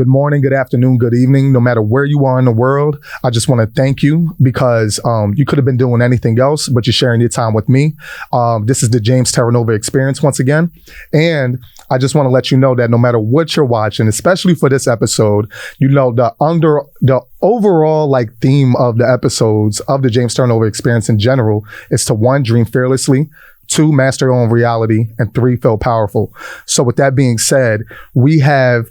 Good morning, good afternoon, good evening. No matter where you are in the world, I just want to thank you because you could have been doing anything else, but you're sharing your time with me. This is the James Terranova Experience once again. And I just want to let you know that no matter what you're watching, especially for this episode, you know, the overall like theme of the episodes of the James Terranova Experience in general is to 1, dream fearlessly, 2, master your own reality, and 3, feel powerful. So with that being said, we have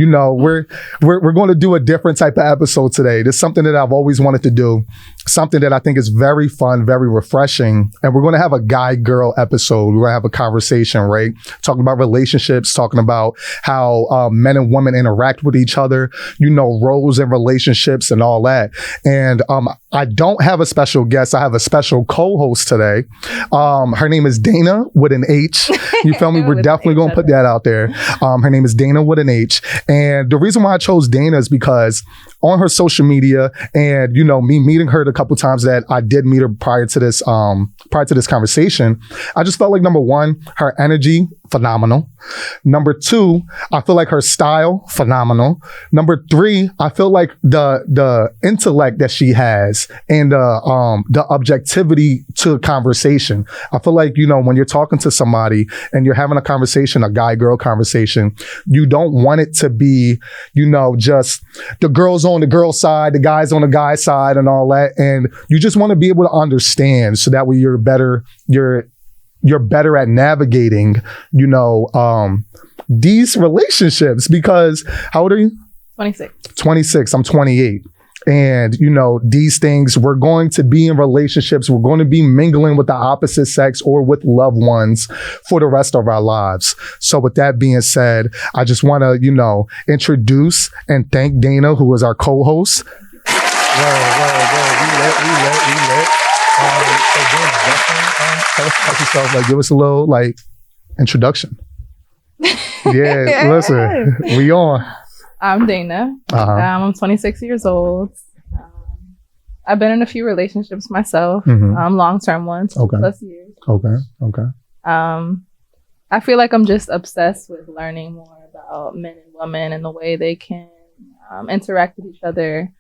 we're going to do a different type of episode today. This is something that I've always wanted to do, something that I think is very fun, very refreshing. And we're going to have a guy-girl episode. We're going to have a conversation, right? Talking about relationships, talking about how men and women interact with each other, you know, roles in relationships and all that. And I don't have a special guest. I have a special co-host today. Her name is Dana with an H. You feel me? We're definitely going to put that out there. Her name is Dana with an H. And the reason why I chose Dana is because on her social media and, you know, me meeting her the couple times that I did meet her prior to this conversation, I just felt like, number 1, her energy, phenomenal. Number 2, I feel like her style, phenomenal. Number 3, I feel like the intellect that she has and the objectivity to conversation. I feel like, you know, when you're talking to somebody and you're having a conversation, a guy-girl conversation, you don't want it to be, you know, just the girls on the girl side, the guys on the guy side and all that. And you just want to be able to understand so that way you're better at navigating, you know, these relationships. Because how old are you? 26. 26. I'm 28. And, you know, these things, we're going to be in relationships. We're going to be mingling with the opposite sex or with loved ones for the rest of our lives. So with that being said, I just want to, you know, introduce and thank Dana, who is our co-host. We lit. So Dana, tell us about yourself. Like, give us a little, like, introduction. Yeah, listen, we on. I'm Dana. I'm 26 years old. I've been in a few relationships myself, long-term ones, 2+ years. Okay. I feel like I'm just obsessed with learning more about men and women and the way they can interact with each other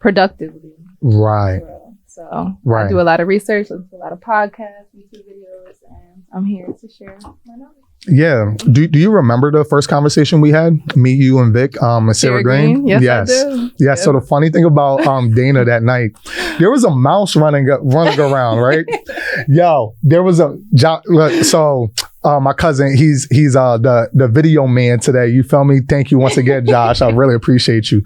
productively. Right. So I do a lot of research, listen to a lot of podcasts, YouTube videos, and I'm here to share my knowledge. Yeah. Do you remember the first conversation we had? Me, you, and Vic, and Sarah Green? Yes, I do. Yeah. Yep. So the funny thing about Dana that night, there was a mouse running around, right? Yo, there was my cousin, he's the video man today. You feel me? Thank you once again, Josh. I really appreciate you.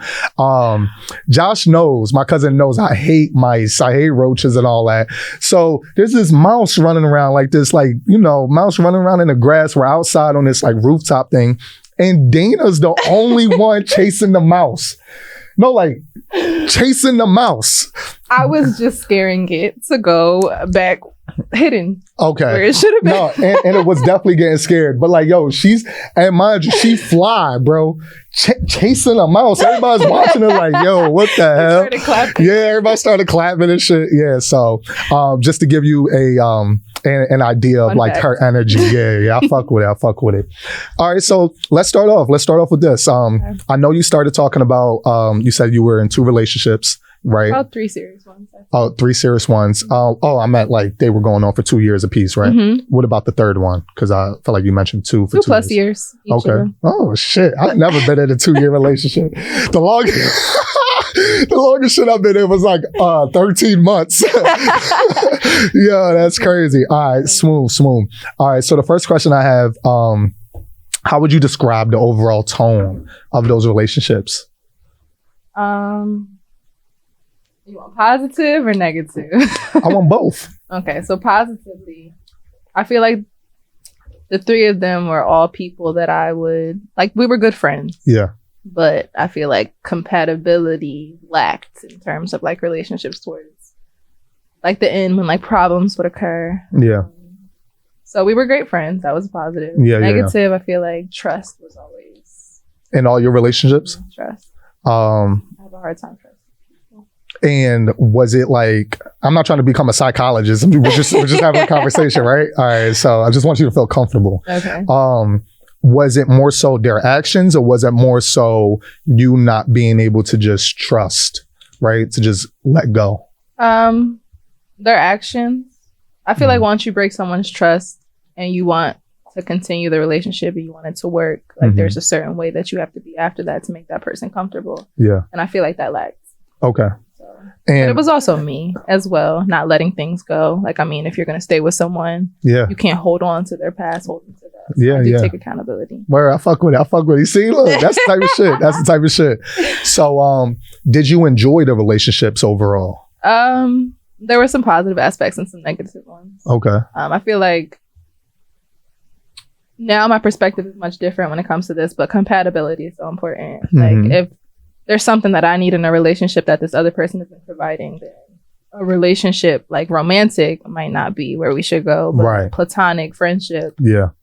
Josh knows, my cousin knows I hate mice. I hate roaches and all that. So there's this mouse running around like this, like, you know, mouse running around in the grass. We're outside on this like rooftop thing. And Dana's the only one chasing the mouse. No, like chasing the mouse. I was just scaring it to go back hidden. Okay. Where it should have been. No, and it was definitely getting scared. But like, yo, and mind you, she fly, bro, chasing a mouse. Everybody's watching her like, yo, what the hell? Started clapping. Yeah, everybody started clapping and shit. Yeah, so just to give you an idea of like her energy. Yeah, I fuck with it. All right, so let's start off with this. I know you started talking about, you said you were in 2 relationships, right? About 3 serious ones. Oh, 3 serious ones. I meant like they were going on for 2 years apiece, right? Mm-hmm. What about the third one? Because I feel like you mentioned 2 for 2 plus years. Okay. Oh shit! I've never been in a 2-year relationship. The longest shit I've been in was like 13 months. Yeah, that's crazy. All right, smooth. All right, so the first question I have, how would you describe the overall tone of those relationships? You want positive or negative? I want both. Okay, so positively, I feel like the 3 of them were all people that I would, like, we were good friends. Yeah. But I feel like compatibility lacked in terms of like relationships towards like the end when like problems would occur. Yeah. So we were great friends. That was positive. Yeah. Negative, I feel like trust was always. In all your relationships? Trust. I have a hard time trusting. And was it like, I'm not trying to become a psychologist. We're just having a conversation, right? All right. So I just want you to feel comfortable. Okay. was it more so their actions, or was it more so you not being able to just trust, right? To just let go? Their actions. I feel like once you break someone's trust and you want to continue the relationship and you want it to work, like there's a certain way that you have to be after that to make that person comfortable. Yeah. And I feel like that lacks. Okay. But it was also me as well, not letting things go. Like, I mean, if you're going to stay with someone, you can't hold on to their past, hold on to that. So I do take accountability. Where I fuck with it. You see, look, that's the type of shit. That's the type of shit. So, did you enjoy the relationships overall? There were some positive aspects and some negative ones. Okay. I feel like now my perspective is much different when it comes to this, but compatibility is so important. Like, if there's something that I need in a relationship that this other person isn't providing, then a relationship, like romantic, might not be where we should go, but like platonic friendship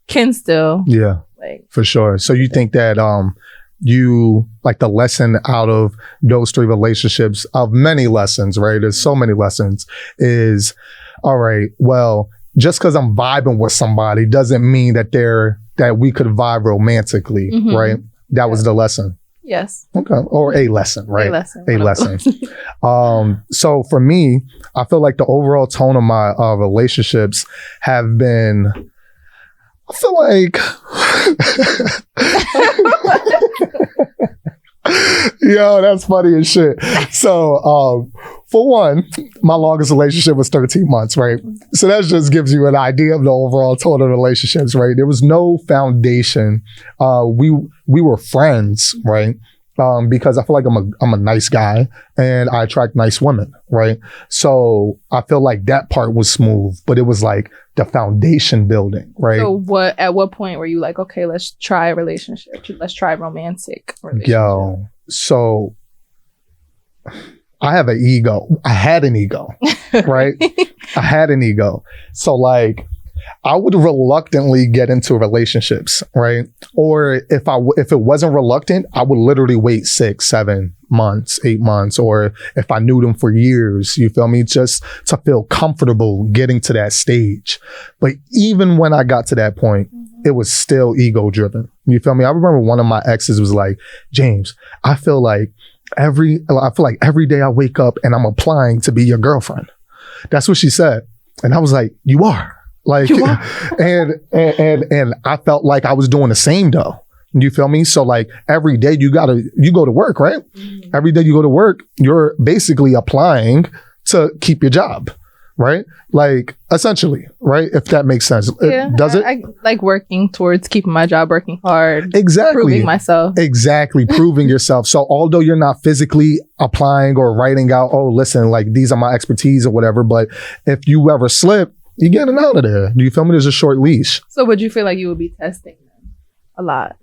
can still. Yeah, like, for sure. So you think that you, like, the lesson out of those 3 relationships, of many lessons, right? There's so many lessons, is, all right, well, just because I'm vibing with somebody doesn't mean that we could vibe romantically, right? That was the lesson. Yes. Okay. Or a lesson, right? A lesson. So for me, I feel like the overall tone of my relationships have been, I feel like, yo, that's funny as shit. So, for one, my longest relationship was 13 months, right? So that just gives you an idea of the overall tone of relationships, right? There was no foundation. We were friends, right? Because I feel like I'm a nice guy and I attract nice women, right? So I feel like that part was smooth, but it was like the foundation building, right? So at what point were you like, okay, let's try a relationship. Let's try a romantic relationship. Yo, so I have an ego. I had an ego, right? I had an ego. So like, I would reluctantly get into relationships, right? Or if it wasn't reluctant, I would literally wait 6, 7 months, 8 months, or if I knew them for years, you feel me? Just to feel comfortable getting to that stage. But even when I got to that point, it was still ego driven. You feel me? I remember one of my exes was like, James, I feel like every day I wake up and I'm applying to be your girlfriend. That's what she said. And I was like, you are. Like, and I felt like I was doing the same though. You feel me? So like every day you go to work, right? Every day you go to work, you're basically applying to keep your job, right? Like essentially, right? If that makes sense. Yeah, Does it? I like working towards keeping my job, working hard. Exactly. Proving myself. Exactly. Proving yourself. So although you're not physically applying or writing out, oh, listen, like these are my expertise or whatever, but if you ever slip, you're getting out of there. Do you feel me? There's a short leash. So would you feel like you would be testing them a lot?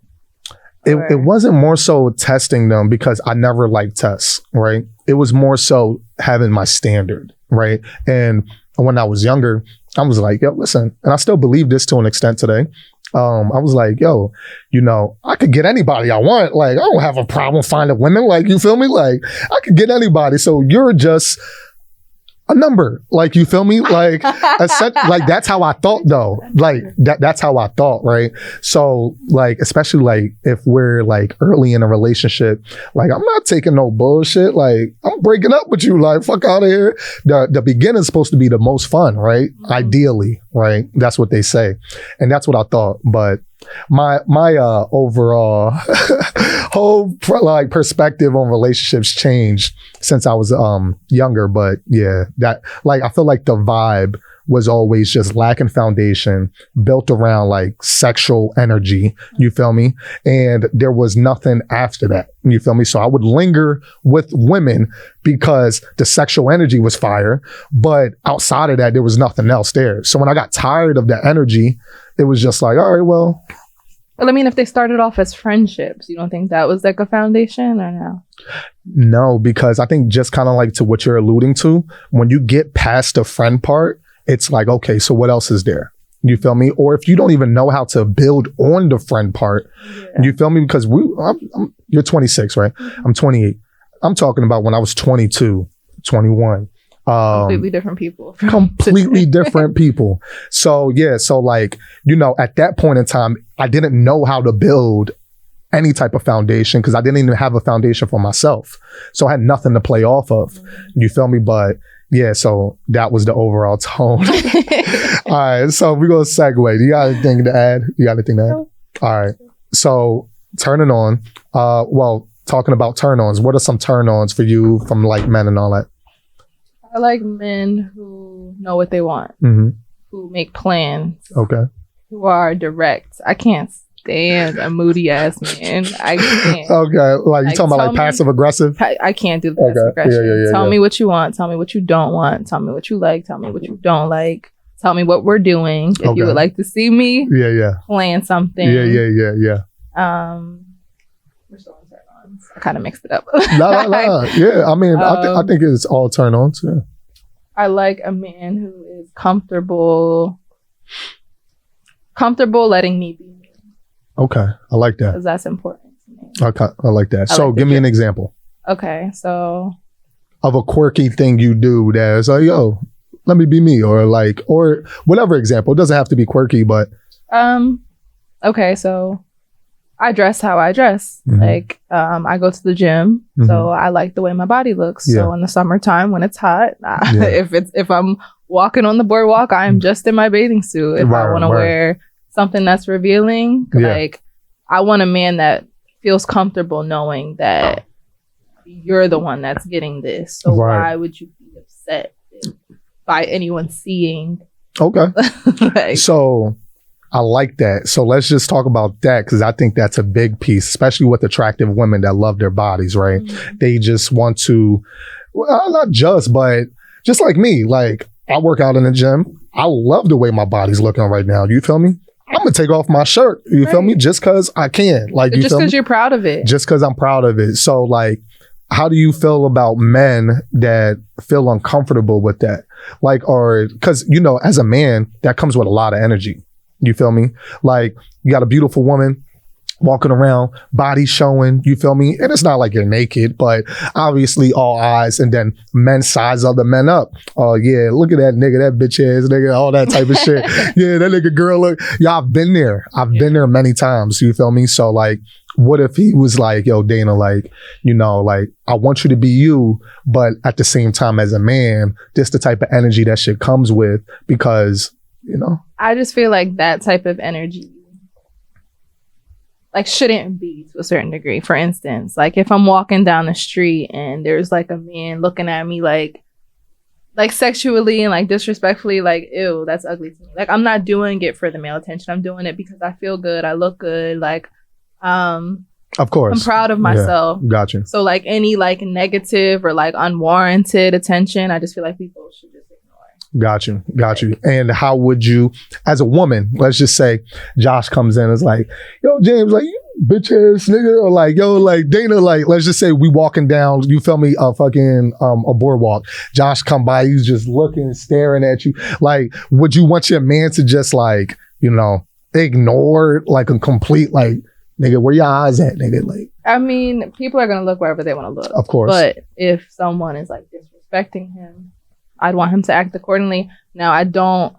It wasn't more so testing them because I never liked tests, right? It was more so having my standard, right? And when I was younger, I was like, yo, listen, and I still believe this to an extent today. I was like, yo, I could get anybody I want. Like, I don't have a problem finding women. Like, you feel me? Like, I could get anybody. So you're just a number, like, you feel me? Like, like that's how I thought though. Like that's how I thought, right? So like, especially like if we're like early in a relationship, like I'm not taking no bullshit. Like I'm breaking up with you. Like fuck out of here. The beginning's supposed to be the most fun, right? Ideally, right? That's what they say, and that's what I thought. But my overall whole like perspective on relationships changed since I was younger. But yeah, that like I feel like the vibe was always just lacking foundation, built around like sexual energy, you feel me? And there was nothing after that, you feel me? So I would linger with women because the sexual energy was fire, but outside of that, there was nothing else there. So when I got tired of that energy, it was just like, all right, well, I mean, if they started off as friendships, you don't think that was like a foundation or no? No, because I think just kind of like to what you're alluding to, when you get past the friend part, it's like, okay, so what else is there? You feel me? Or if you don't even know how to build on the friend part, you feel me? Because you're 26, right? I'm 28. I'm talking about when I was 22, 21. Completely different people. Completely different people. So yeah, so like, you know, at that point in time, I didn't know how to build any type of foundation because I didn't even have a foundation for myself. So I had nothing to play off of. You feel me? But yeah, so that was the overall tone. All right, so we're going to segue. Do you got anything to add? No. All right, so turning on. Well, talking about turn-ons, what are some turn-ons for you from like men and all that? I like men who know what they want, who make plans, who are direct. I can't stand a moody ass man. I can't. Okay, like you talking about like passive aggressive? I can't do the passive aggression. Tell me what you want. Tell me what you don't want. Tell me what you like. Tell me what you don't like. Tell me what we're doing. If you would like to see me, plan something. Yeah. We're still on turn-ons. I kind of mixed it up. No. Yeah, I mean, I think it's all turn-ons. Yeah. I like a man who is comfortable letting me be me. Okay, I like that. Because that's important to me. Okay, I like that. So give me an example. Okay, so of a quirky thing you do that's like, yo, let me be me, or like, or whatever example. It doesn't have to be quirky, but okay, so I dress how I dress. Like, I go to the gym, so I like the way my body looks. Yeah. So in the summertime when it's hot, if I'm walking on the boardwalk, I am just in my bathing suit. If I want to wear something that's revealing, like I want a man that feels comfortable knowing that you're the one that's getting this. So why would you be upset by anyone seeing? Okay. So I like that. So let's just talk about that because I think that's a big piece, especially with attractive women that love their bodies, right? They just want to, well, not just, but just like me, like I work out in the gym. I love the way my body's looking right now. You feel me? I'm gonna take off my shirt. You feel me? Just because I can. Like, just because you're proud of it. Just because I'm proud of it. So like, how do you feel about men that feel uncomfortable with that? Like, or because, you know, as a man, that comes with a lot of energy. You feel me? Like, you got a beautiful woman walking around, body showing, you feel me? And it's not like you're naked, but obviously all eyes, and then men size other men up. Oh yeah, look at that nigga, that bitch ass nigga, all that type of shit. Yeah, that nigga girl, look. Yeah, I've been there. I've been there many times, you feel me? So like, what if he was like, yo, Dana, like, you know, like, I want you to be you, but at the same time as a man, this the type of energy that shit comes with, because, you know. I just feel like that type of energy like shouldn't be to a certain degree. For instance, like if I'm walking down the street and there's like a man looking at me like sexually and like disrespectfully, like, ew, that's ugly to me. Like, I'm not doing it for the male attention. I'm doing it because I feel good. I look good. Like, of course, I'm proud of myself. Yeah, gotcha. So like any like negative or like unwarranted attention, I just feel like people should just ignore. Got you. And how would you, as a woman, let's just say Josh comes in and is like, yo, James, like, you bitch ass nigga, or like, yo, like, Dana, like, let's just say we walking down, you feel me, a fucking, a boardwalk. Josh come by, he's just looking, staring at you. Like, would you want your man to just like, you know, ignore like a complete, like, nigga, where your eyes at, nigga? Like, I mean, people are going to look wherever they want to look. Of course. But if someone is like disrespecting him, I'd want him to act accordingly. Now, I don't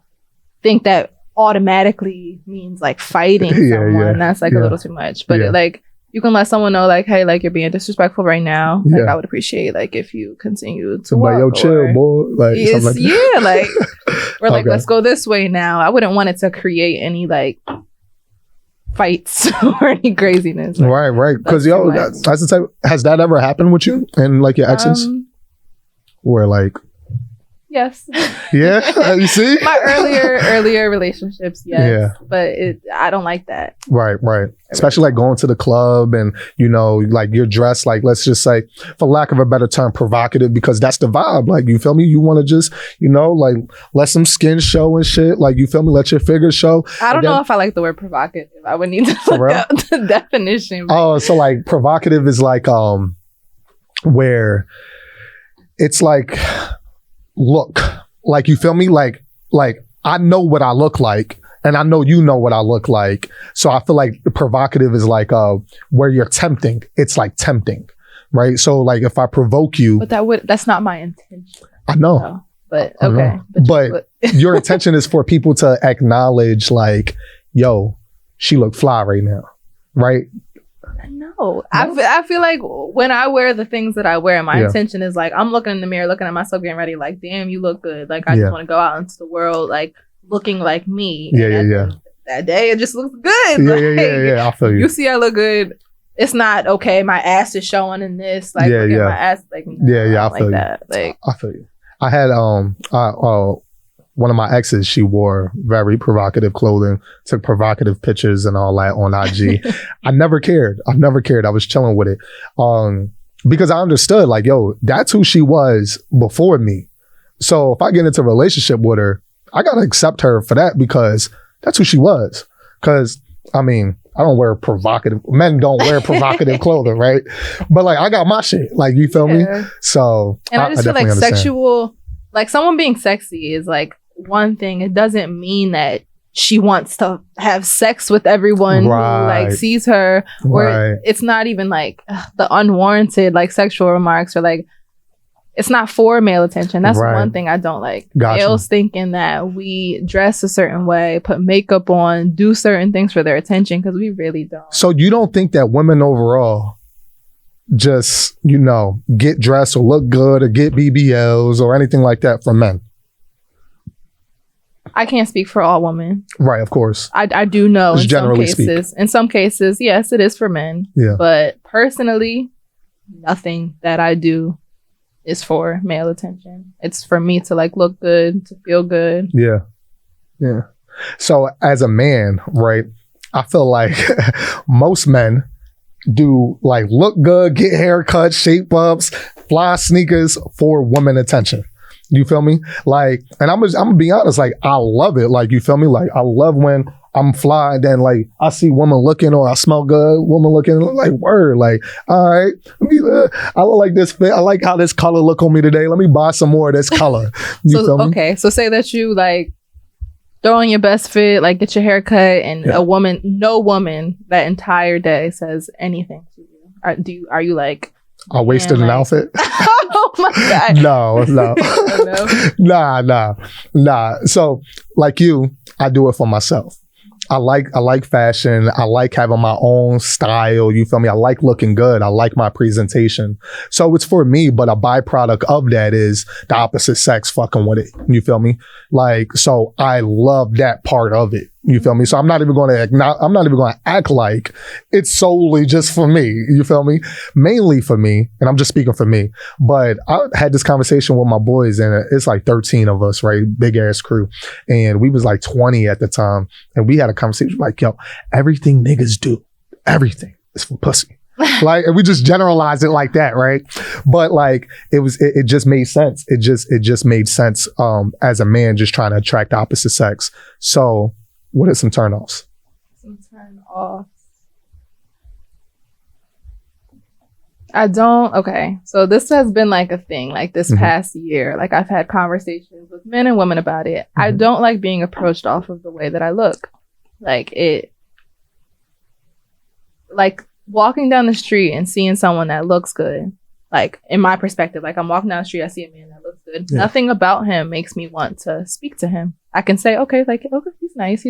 think that automatically means like fighting someone. That's like a little too much. But like, you can let someone know like, hey, like, you're being disrespectful right now. Like, I would appreciate like if you continue to walk. Like, yo, chill, boy. Like, like or like, let's go this way now. I wouldn't want it to create any like fights or any craziness. Like, right. Because yo, that's the type. Has that ever happened with you and like your exes? Where like. Yes. Yeah. You see? My earlier relationships, yes. Yeah. But I don't like that. Right. Especially like going to the club and, you know, like you're dressed like, let's just say, for lack of a better term, provocative, because that's the vibe. Like, you feel me? You want to just, you know, like let some skin show and shit. Like, you feel me? Let your figure show. I don't know if I like the word provocative. I would need to look up the definition. Oh, so like provocative is like where it's like, look, like, you feel me? Like I know what I look like, and I know you know what I look like. So I feel like the provocative is like where you're tempting. It's like tempting, right? So like if I provoke you, but that's not my intention. I know. But okay. But your intention is for people to acknowledge like, yo, she look fly right now. Right? No. I feel like when I wear the things that I wear, my intention is like, I'm looking in the mirror, looking at myself, getting ready, like, damn, you look good. Like, I just want to go out into the world, like, looking like me. That day, it just looks good. Yeah. I feel you. You see I look good. It's not, okay, my ass is showing in this. Like, look at my ass. Like, no, I feel you. That. Like, I feel you. I had, one of my exes, she wore very provocative clothing, took provocative pictures and all that on IG. I never cared. I was chilling with it. Because I understood like, yo, that's who she was before me. So if I get into a relationship with her, I got to accept her for that because that's who she was. Because, I mean, men don't wear provocative clothing, right? But like, I got my shit. Like, you feel me? So, and I just feel like sexual, like someone being sexy is like one thing. It doesn't mean that she wants to have sex with everyone who like sees her, or it's not even like the unwarranted like sexual remarks, or like it's not for male attention. That's one thing I don't like. Males thinking that we dress a certain way, put makeup on, do certain things for their attention, because we really don't. So you don't think that women overall just, get dressed or look good or get BBLs or anything like that from men? I can't speak for all women. Right, of course. I do know just in some cases, yes, it is for men. Yeah. But personally, nothing that I do is for male attention. It's for me to like look good, to feel good. Yeah. So as a man, right, I feel like most men do like look good, get haircuts, shape ups, fly sneakers for woman attention. You feel me? Like, and I'm gonna be honest, like, I love it. Like, you feel me? Like, I love when I'm fly and then like I see woman looking, or I smell good, woman looking, like, word, like, all right, I like this fit. I like how this color look on me today. Let me buy some more of this color. You feel me? Okay, so say that you like throw on your best fit, like get your hair cut, and no woman that entire day says anything to you. Are you like, I wasted an outfit? Oh my God. No. Nah. So like you, I do it for myself. I like fashion. I like having my own style. You feel me? I like looking good. I like my presentation. So it's for me, but a byproduct of that is the opposite sex fucking with it. You feel me? Like, so I love that part of it. You feel me? So I'm not even going to act like it's solely just for me. You feel me? Mainly for me. And I'm just speaking for me. But I had this conversation with my boys, and it's like 13 of us, right? Big ass crew. And we was like 20 at the time. And we had a conversation like, yo, everything niggas do, everything is for pussy. Like, and we just generalize it like that, right? But like, it just made sense. It just made sense as a man just trying to attract the opposite sex. So what are some turn-offs? Okay. So this has been like a thing, like this past year. Like, I've had conversations with men and women about it. I don't like being approached off of the way that I look. Like walking down the street and seeing someone that looks good. Like, in my perspective, like I'm walking down the street, I see a man that looks good. Yeah. Nothing about him makes me want to speak to him. I can say, okay, like, okay, he's nice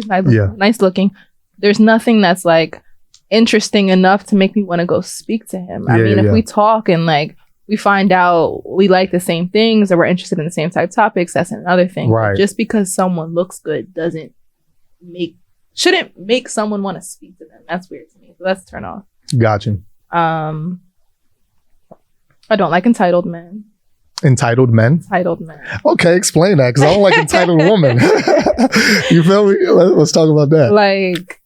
looking. There's nothing that's like interesting enough to make me want to go speak to him. I mean, if we talk and like we find out we like the same things or we're interested in the same type of topics, that's another thing. Right. But just because someone looks good shouldn't make someone want to speak to them. That's weird to me. So that's a turn off. Gotcha. I don't like entitled men. Entitled men? Entitled men. Okay, explain that, because I don't like entitled women. You feel me? Let's talk about that. Like,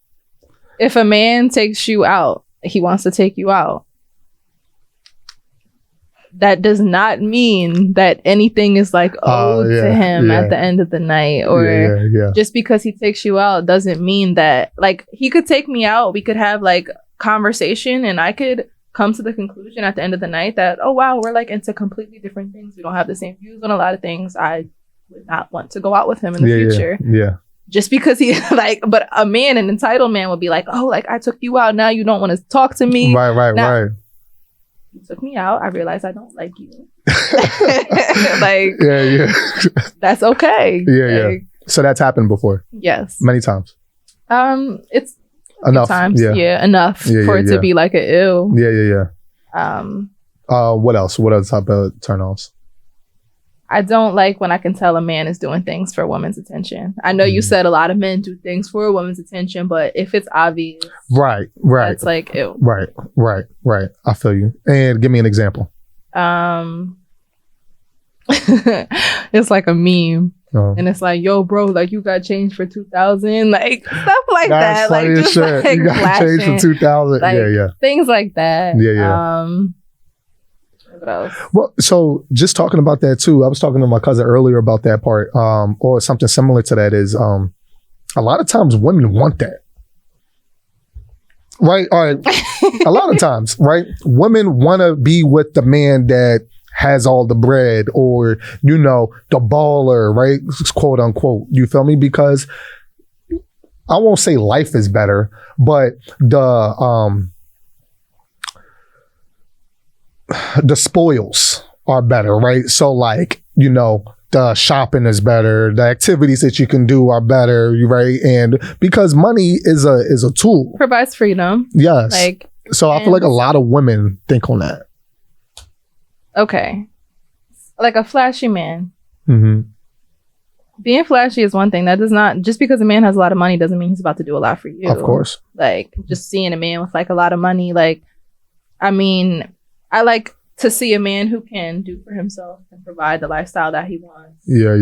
if a man takes you out, he wants to take you out. That does not mean that anything is like owed to him at the end of the night. Or just because he takes you out doesn't mean that, like, he could take me out. We could have like conversation and I could come to the conclusion at the end of the night that, oh wow, we're like into completely different things. We don't have the same views on a lot of things. I would not want to go out with him in the future. Yeah. Just because he like, but a man, an entitled man would be like, oh, like I took you out. Now you don't want to talk to me. Right. You took me out. I realized I don't like you. Like, yeah. That's okay. Yeah. So that's happened before. Yes. Many times. It's enough. Times. Yeah. Enough for it to be like an ill. Yeah. What else? What other type of turn-offs? I don't like when I can tell a man is doing things for a woman's attention. I know you said a lot of men do things for a woman's attention, but if it's obvious, right, it's like ew. Right. I feel you. And give me an example. It's like a meme. And it's like, yo, bro, like you got change for 2000, like stuff like that. Like just shit. like you got flashing, change for 2000. Like, things like that. Yeah. What else? Well, so just talking about that too, I was talking to my cousin earlier about that part, or something similar to that is, a lot of times women want that. Right? All right. A lot of times, right? Women want to be with the man that has all the bread, or, you know, the baller, right? Quote unquote. You feel me? Because I won't say life is better, but the spoils are better, right? So like, you know, the shopping is better, the activities that you can do are better, right? And because money is a tool. Provides freedom. Yes. Like, so I feel like a lot of women think on that. Okay. Like a flashy man. Mm-hmm. Being flashy is one thing. That does not, just because a man has a lot of money doesn't mean he's about to do a lot for you. Of course. Like just seeing a man with like a lot of money, like, I mean, I like to see a man who can do for himself and provide the lifestyle that he wants. Yeah.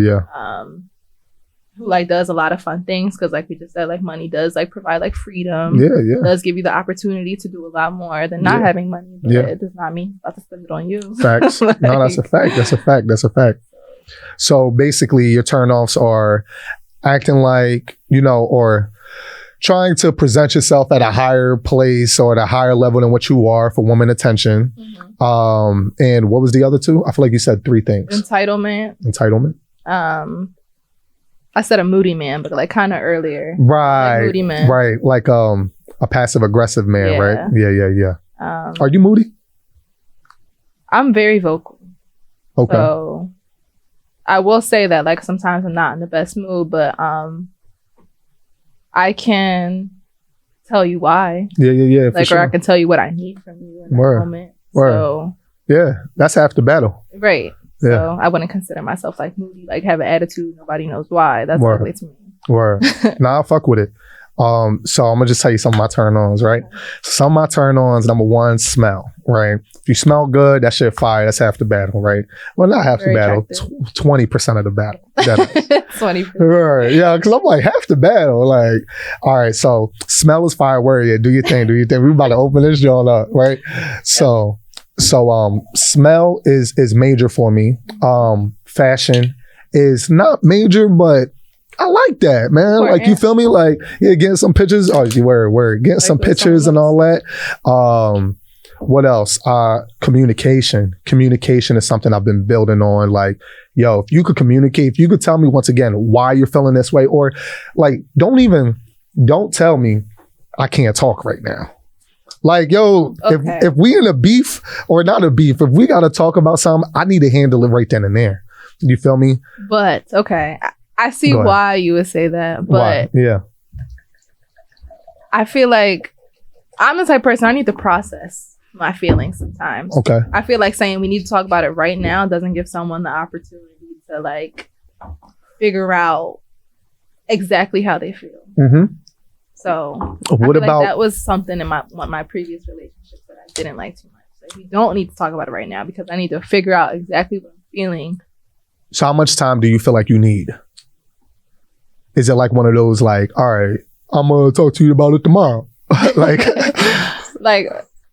Who like does a lot of fun things, because like we just said, like money does like provide like freedom. Yeah. Does give you the opportunity to do a lot more than not having money. But it does not mean about to spend it on you. Facts. Like, no, that's a fact. So basically your turn-offs are acting like, you know, or trying to present yourself at a higher place or at a higher level than what you are for woman attention. Mm-hmm. And what was the other two? I feel like you said three things. Entitlement. I said a moody man, but like kind of earlier. Right. Like moody man. Right. Like a passive aggressive man, right? Yeah. Are you moody? I'm very vocal. Okay. So I will say that like sometimes I'm not in the best mood, but I can tell you why. Yeah. Like, or I can tell you what I need from you in that moment. So yeah, that's half the battle. Right. Yeah. So I wouldn't consider myself like moody, like have an attitude. Nobody knows why. That's ugly to me. Word. Nah, I fuck with it. So I'm gonna just tell you some of my turn-ons, right? Some of my turn-ons, number one, smell, right? If you smell good, that shit fire. That's half the battle, right? Well, not half the battle, 20% of the battle. 20%. Right, yeah, because I'm like, half the battle, like, all right, so smell is fire, word, yeah, do your thing. We about to open this joint up, right? So smell is major for me. Fashion is not major, but I like that, man. Important. Like, you feel me? Like, yeah, getting some pictures. Oh, you word. Getting like some pictures and all that. What else? Communication. Communication is something I've been building on. Like, yo, if you could communicate, if you could tell me once again why you're feeling this way, or like, don't tell me I can't talk right now. Like, yo, if we in a beef or not a beef, if we got to talk about something, I need to handle it right then and there. You feel me? But, okay. I see why you would say that, but yeah, I feel like I'm the type of person, I need to process my feelings sometimes. Okay. I feel like saying we need to talk about it right now doesn't give someone the opportunity to like figure out exactly how they feel. Mm-hmm. So what about like that was something in my previous relationships that I didn't like too much. Like, we don't need to talk about it right now because I need to figure out exactly what I'm feeling. So how much time do you feel like you need? Is it like one of those like, all right, I'm going to talk to you about it tomorrow? like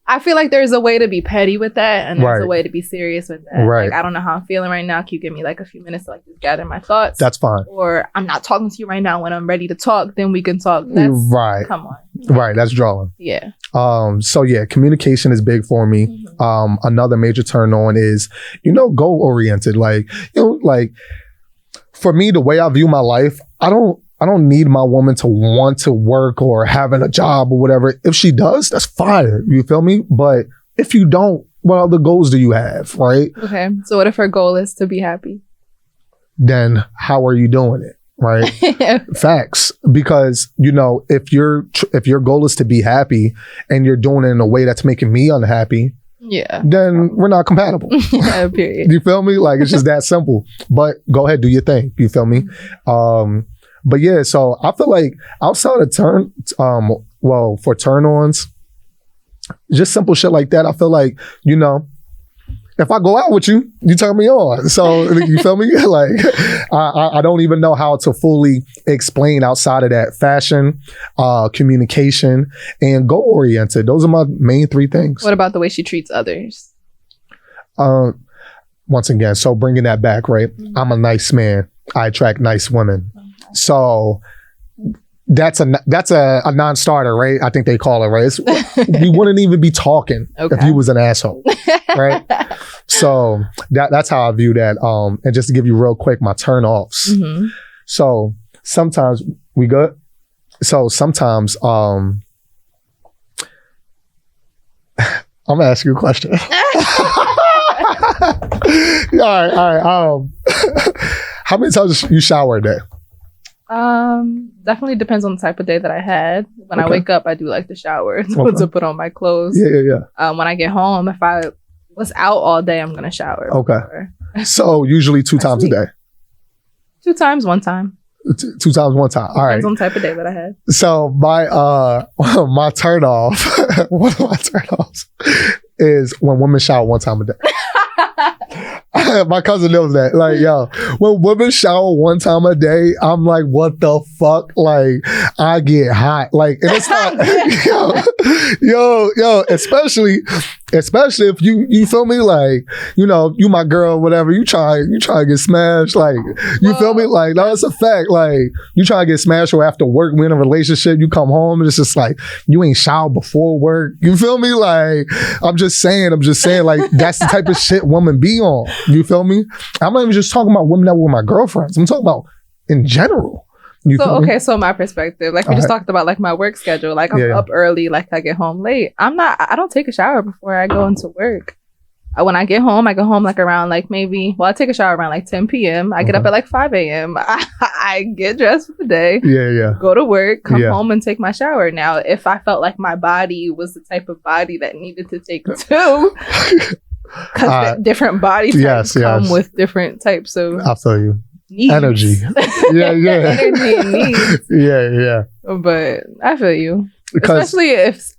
I feel like there's a way to be petty with that, and there's a way to be serious with that. Right. Like, I don't know how I'm feeling right now. Can you give me like a few minutes to like just gather my thoughts? That's fine. Or I'm not talking to you right now. When I'm ready to talk, then we can talk. That's, right. Come on. Right. That's drawing. Yeah. So yeah, communication is big for me. Mm-hmm. Another major turn on is, goal oriented. Like, like for me, the way I view my life, I don't need my woman to want to work or having a job or whatever. If she does, that's fire. You feel me? But if you don't, what other goals do you have, right? Okay. So what if her goal is to be happy? Then how are you doing it? Right? Facts. Because, you know, if your goal is to be happy and you're doing it in a way that's making me unhappy, then we're not compatible. Period. You feel me? Like, it's just that simple. But go ahead, do your thing. You feel me? But yeah, so I feel like outside of for turn-ons, just simple shit like that, I feel like, you know, if I go out with you, you turn me on. So you feel me? Like, I don't even know how to fully explain outside of that: fashion, communication, and goal oriented. Those are my main 3 things. What about the way she treats others? Once again, so bringing that back, right? Mm-hmm. I'm a nice man. I attract nice women. Okay. So that's a non-starter, right? I think they call it, right? We wouldn't even be talking if you was an asshole, right? So that's how I view that. And just to give you real quick, my turn-offs. Mm-hmm. So sometimes we good. So sometimes I'm gonna ask you a question. All right. How many times you shower a day? Definitely depends on the type of day that I had. When I wake up, I do like to shower to put on my clothes. Yeah. When I get home, if I was out all day, I'm gonna shower. Okay. So usually 2 times a day. 2 times, 1 time. 2 times, 1 time. All right. Depends on the type of day that I had. So my turn off, one of my turn offs is when women shower 1 time a day. My cousin knows that. Like, yo, when women shower 1 time a day, I'm like, what the fuck? Like, I get hot. Like, and it's not, yo, especially if you feel me, like, you know, you my girl, whatever, you try to get smashed, like, you feel me? Like, no, it's a fact. Like, you try to get smashed or after work, we're in a relationship, you come home and it's just like, you ain't showered before work. You feel me? Like, I'm just saying, like, that's the type of shit women be on. You feel me? I'm not even just talking about women that were my girlfriends. I'm talking about in general. So my perspective, like we just talked about, like my work schedule, like I'm up early, like I get home late. I don't take a shower before I go into work. When I get home, like around like I take a shower around like 10 p.m. I get up at like 5 a.m. I get dressed for the day. Go to work, come home and take my shower. Now, if I felt like my body was the type of body that needed to take 2, because different body types come with different types of I'll tell you. Needs. Energy. Energy and needs. Yeah. But I feel you. Because, especially if,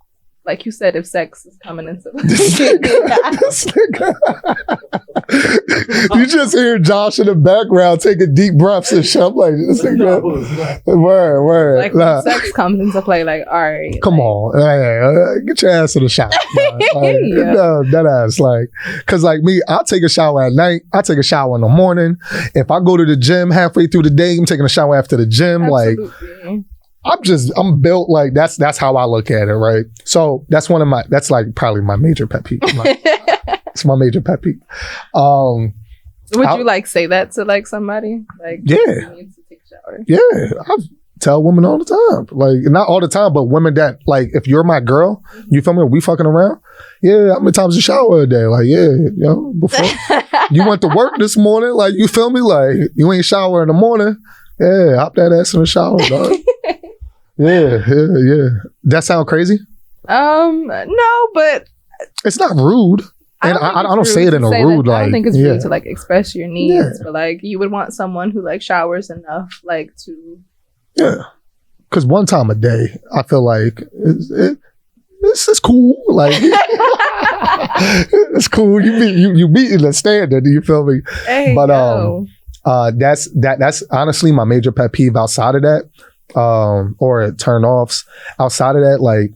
like you said, if sex is coming into You just hear Josh in the background taking deep breaths and shit. I'm like, this nigga. Word. Like when sex comes into play, like, all right. Come on. Get your ass in the shower. No, that ass. Like, because like me, I'll take a shower at night. I take a shower in the morning. If I go to the gym halfway through the day, I'm taking a shower after the gym. Absolutely. Like, I'm built like that's how I look at it, right? So that's like probably my major pet peeve. It's my major pet peeve. Would you like say that to like somebody? Like, yeah, you need to take a shower. Yeah, I tell women all the time. Like, not all the time, but women that like, if you're my girl, you feel me? We fucking around. Yeah, how many times you shower a day? Like, before you went to work this morning, like, you feel me? Like, you ain't shower in the morning. Yeah, hop that ass in the shower, dog. Yeah. That sound crazy? No, but it's not rude. And I don't say it in a rude, like, I don't think it's rude to like express your needs, but like you would want someone who like showers enough, like to. Yeah. Because 1 time a day, I feel like it's cool. Like, it's cool. You meeting the standard, you feel me? Hey, but that's honestly my major pet peeve outside of that. Or turn-offs. Outside of that, like,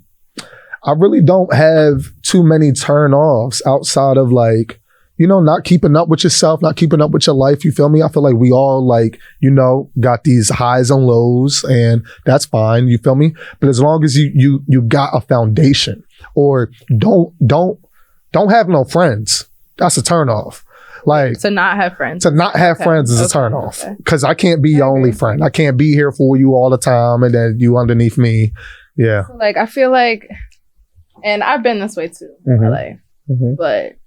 I really don't have too many turn-offs outside of like, you know, not keeping up with yourself, not keeping up with your life. You feel me? I feel like we all like, you know, got these highs and lows, and that's fine. You feel me? But as long as you got a foundation, or don't have no friends, that's a turn-off. Like, to not have friends. To not have friends is a turn-off. Because I can't be your only friend. I can't be here for you all the time and then you underneath me. Yeah. So, like, I feel like, and I've been this way too in my life. But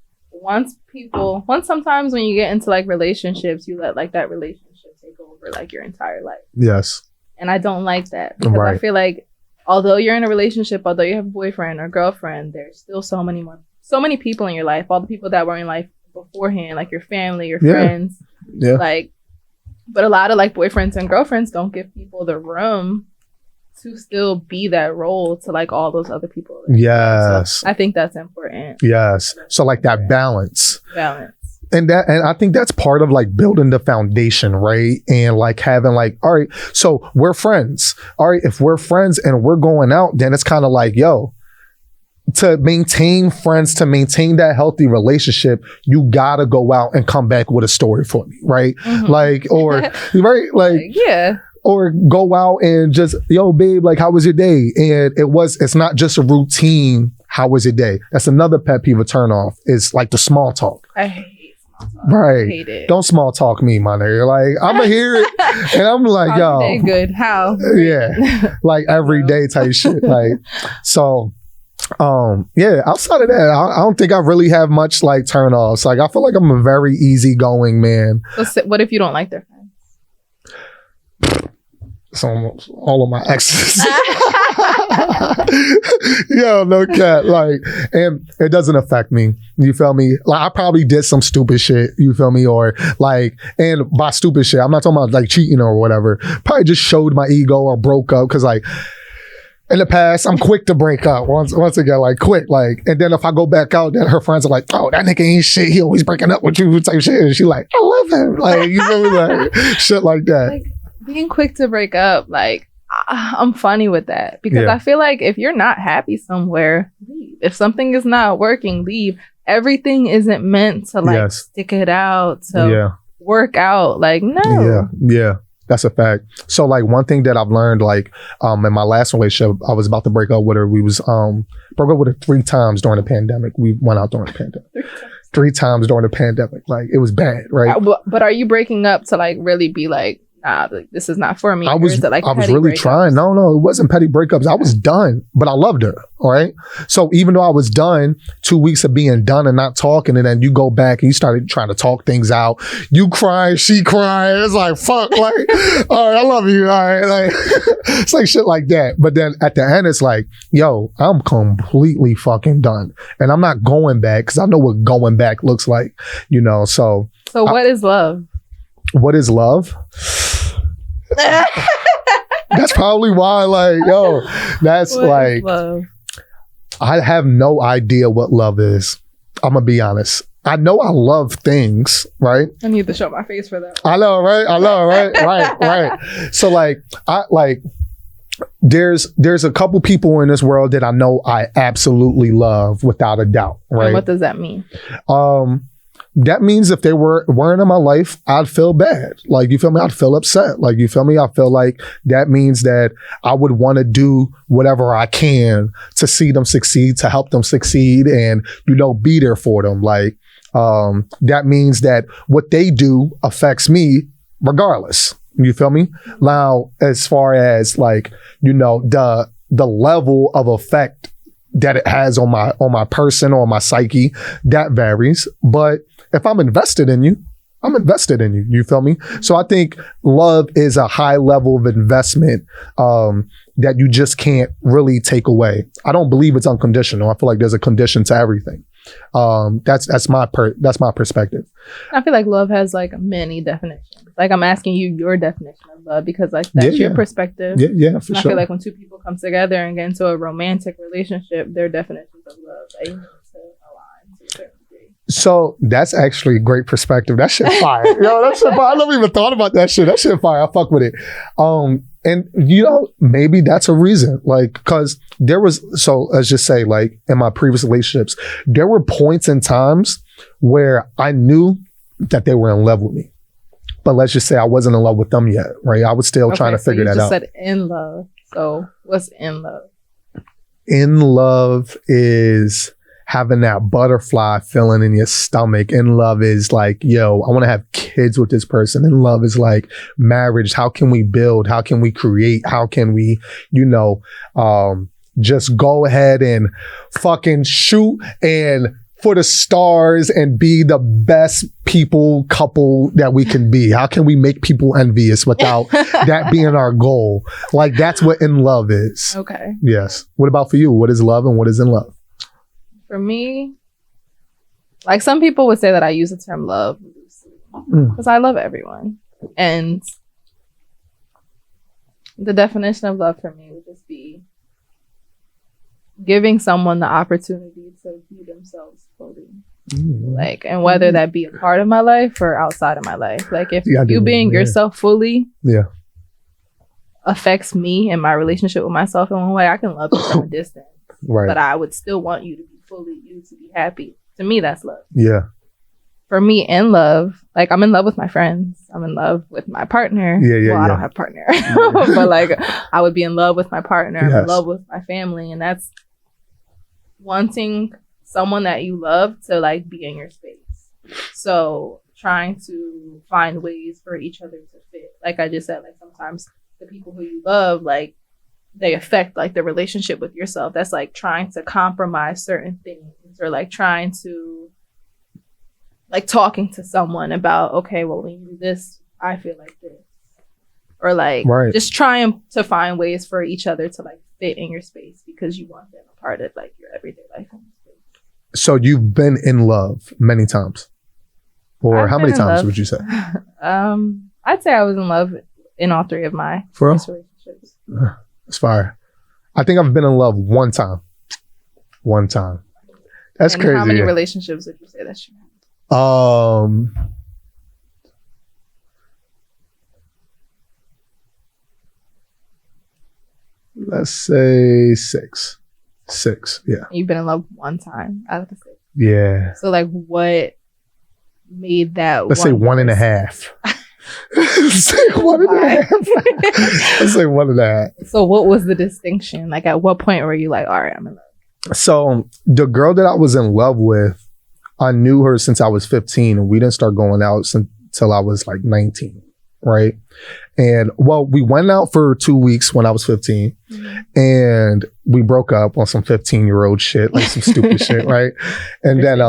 sometimes when you get into like relationships, you let like that relationship take over like your entire life. Yes. And I don't like that, because I feel like although you're in a relationship, although you have a boyfriend or girlfriend, there's still so many people in your life, all the people that were in life beforehand, like your family, your friends. Yeah. Like, but a lot of like boyfriends and girlfriends don't give people the room to still be that role to like all those other people. Yes. So I think that's important. Yes. So like that balance. And I think that's part of like building the foundation, right? And like having like, all right, so we're friends. All right, if we're friends and we're going out, then it's kind of like, yo, to maintain friends, to maintain that healthy relationship, you gotta go out and come back with a story for me, right? Like, or, right? Like, yeah. Or go out and just, yo, babe, like, how was your day? And it's not just a routine, how was your day? That's another pet peeve of turn off, is like the small talk. I hate small talk. Right. I hate it. Don't small talk me, my nigga. Like, I'm gonna hear it and I'm like, yo. Good. How? Yeah. Like every day type shit. Like, so, yeah, outside of that, I don't think I really have much like turn offs. Like, I feel like I'm a very easygoing man. So what if you don't like their friends? So all of my exes. Yo, no cat. Like, and it doesn't affect me. You feel me? Like, I probably did some stupid shit. You feel me? Or like, and by stupid shit, I'm not talking about like cheating or whatever. Probably just showed my ego or broke up, because like, in the past, I'm quick to break up once again, like quick, like, and then if I go back out, then her friends are like, oh, that nigga ain't shit. He always breaking up with you type shit. And she like, I love him. Like, you know, like shit like that. Like, being quick to break up, like, I'm funny with that, because I feel like if you're not happy somewhere, leave. If something is not working, leave. Everything isn't meant to like stick it out, to work out. Like, no. Yeah. That's a fact. So like one thing that I've learned, like in my last relationship, I was about to break up with her. We was broke up with her 3 times during the pandemic. We went out during the pandemic. 3 times during the pandemic. Like, it was bad, right? But are you breaking up to like really be like, nah, like, this is not for me? I was really trying. No, it wasn't petty breakups. I was done, but I loved her. All right. So even though I was done, 2 weeks of being done and not talking, and then you go back and you started trying to talk things out. You cry, she crying. It's like, fuck, like, all right, I love you. All right. Like, it's like shit like that. But then at the end, it's like, yo, I'm completely fucking done. And I'm not going back, because I know what going back looks like, you know? So what is love? What is love? That's probably why, like, yo, that's what like, love? I have no idea what love is. I'm gonna be honest. I know I love things, right? I need to show my face for that. I know, right? Right. So like, there's a couple people in this world that I know I absolutely love without a doubt, right? And what does that mean? That means if they weren't in my life, I'd feel bad. Like, you feel me? I'd feel upset. Like, you feel me? I feel like that means that I would want to do whatever I can to see them succeed, to help them succeed, and, you know, be there for them. Like, that means that what they do affects me regardless. You feel me? Now, as far as like, you know, the level of effect that it has on my person or my psyche, that varies. But if I'm invested in you, I'm invested in you. You feel me? So I think love is a high level of investment that you just can't really take away. I don't believe it's unconditional. I feel like there's a condition to everything. That's my perspective. I feel like love has like many definitions. Like, I'm asking you your definition of love, because like that's your perspective. Yeah, for sure. I feel like when 2 people come together and get into a romantic relationship, their definitions of love, they need to align to a certain degree. So that's actually a great perspective. That shit fire. Yo, that shit fire. I never even thought about that shit. That shit fire. I fuck with it. And you know, maybe that's a reason. Like, because so let's just say, like, in my previous relationships, there were points in times where I knew that they were in love with me. But let's just say I wasn't in love with them yet, right? I was still trying to figure that out. You just said in love. So what's in love? In love is having that butterfly feeling in your stomach. In love is like, yo, I want to have kids with this person. In love is like marriage. How can we build? How can we create? How can we, you know, just go ahead and fucking shoot and for the stars and be the best couple that we can be? How can we make people envious without that being our goal? Like, that's what in love is. Okay. Yes. What about for you? What is love and what is in love? For me, like, some people would say that I use the term love because I love everyone. And the definition of love for me would just be giving someone the opportunity to be themselves fully. Like, and whether that be a part of my life or outside of my life. Like, if you being yourself fully affects me and my relationship with myself in one way, I can love you from a distance. Right. But I would still want you to be fully you, to be happy. To me, that's love. Yeah. For me, in love, like, I'm in love with my friends. I'm in love with my partner. I don't have a partner. But, like, I would be in love with my partner. I'm in love with my family. And that's wanting someone that you love to, like, be in your space. So trying to find ways for each other to fit. Like I just said, like, sometimes the people who you love, like, they affect, like, the relationship with yourself. That's like trying to compromise certain things, or like trying to, like, talking to someone about, okay, well, when you do this, I feel like this, or like just trying to find ways for each other to, like, fit in your space because you want them a part of, like, your everyday life. So you've been in love many times, or how many times would you say? I'd say I was in love in all three of my relationships. It's fire. I think I've been in love one time. That's crazy. How many relationships would you say that you had? Let's say six. Yeah. You've been in love one time out of the 6. Yeah. So, like, what made that? Let's say 1.5. Let's say 1.5. Let's say 1.5. So what was the distinction? Like, at what point were you like, all right, I'm in love? So the girl that I was in love with, I knew her since I was 15, and we didn't start going out until I was like 19, right? And well, we went out for 2 weeks when I was 15, and we broke up on some 15-year-old shit, like some stupid shit, right? And then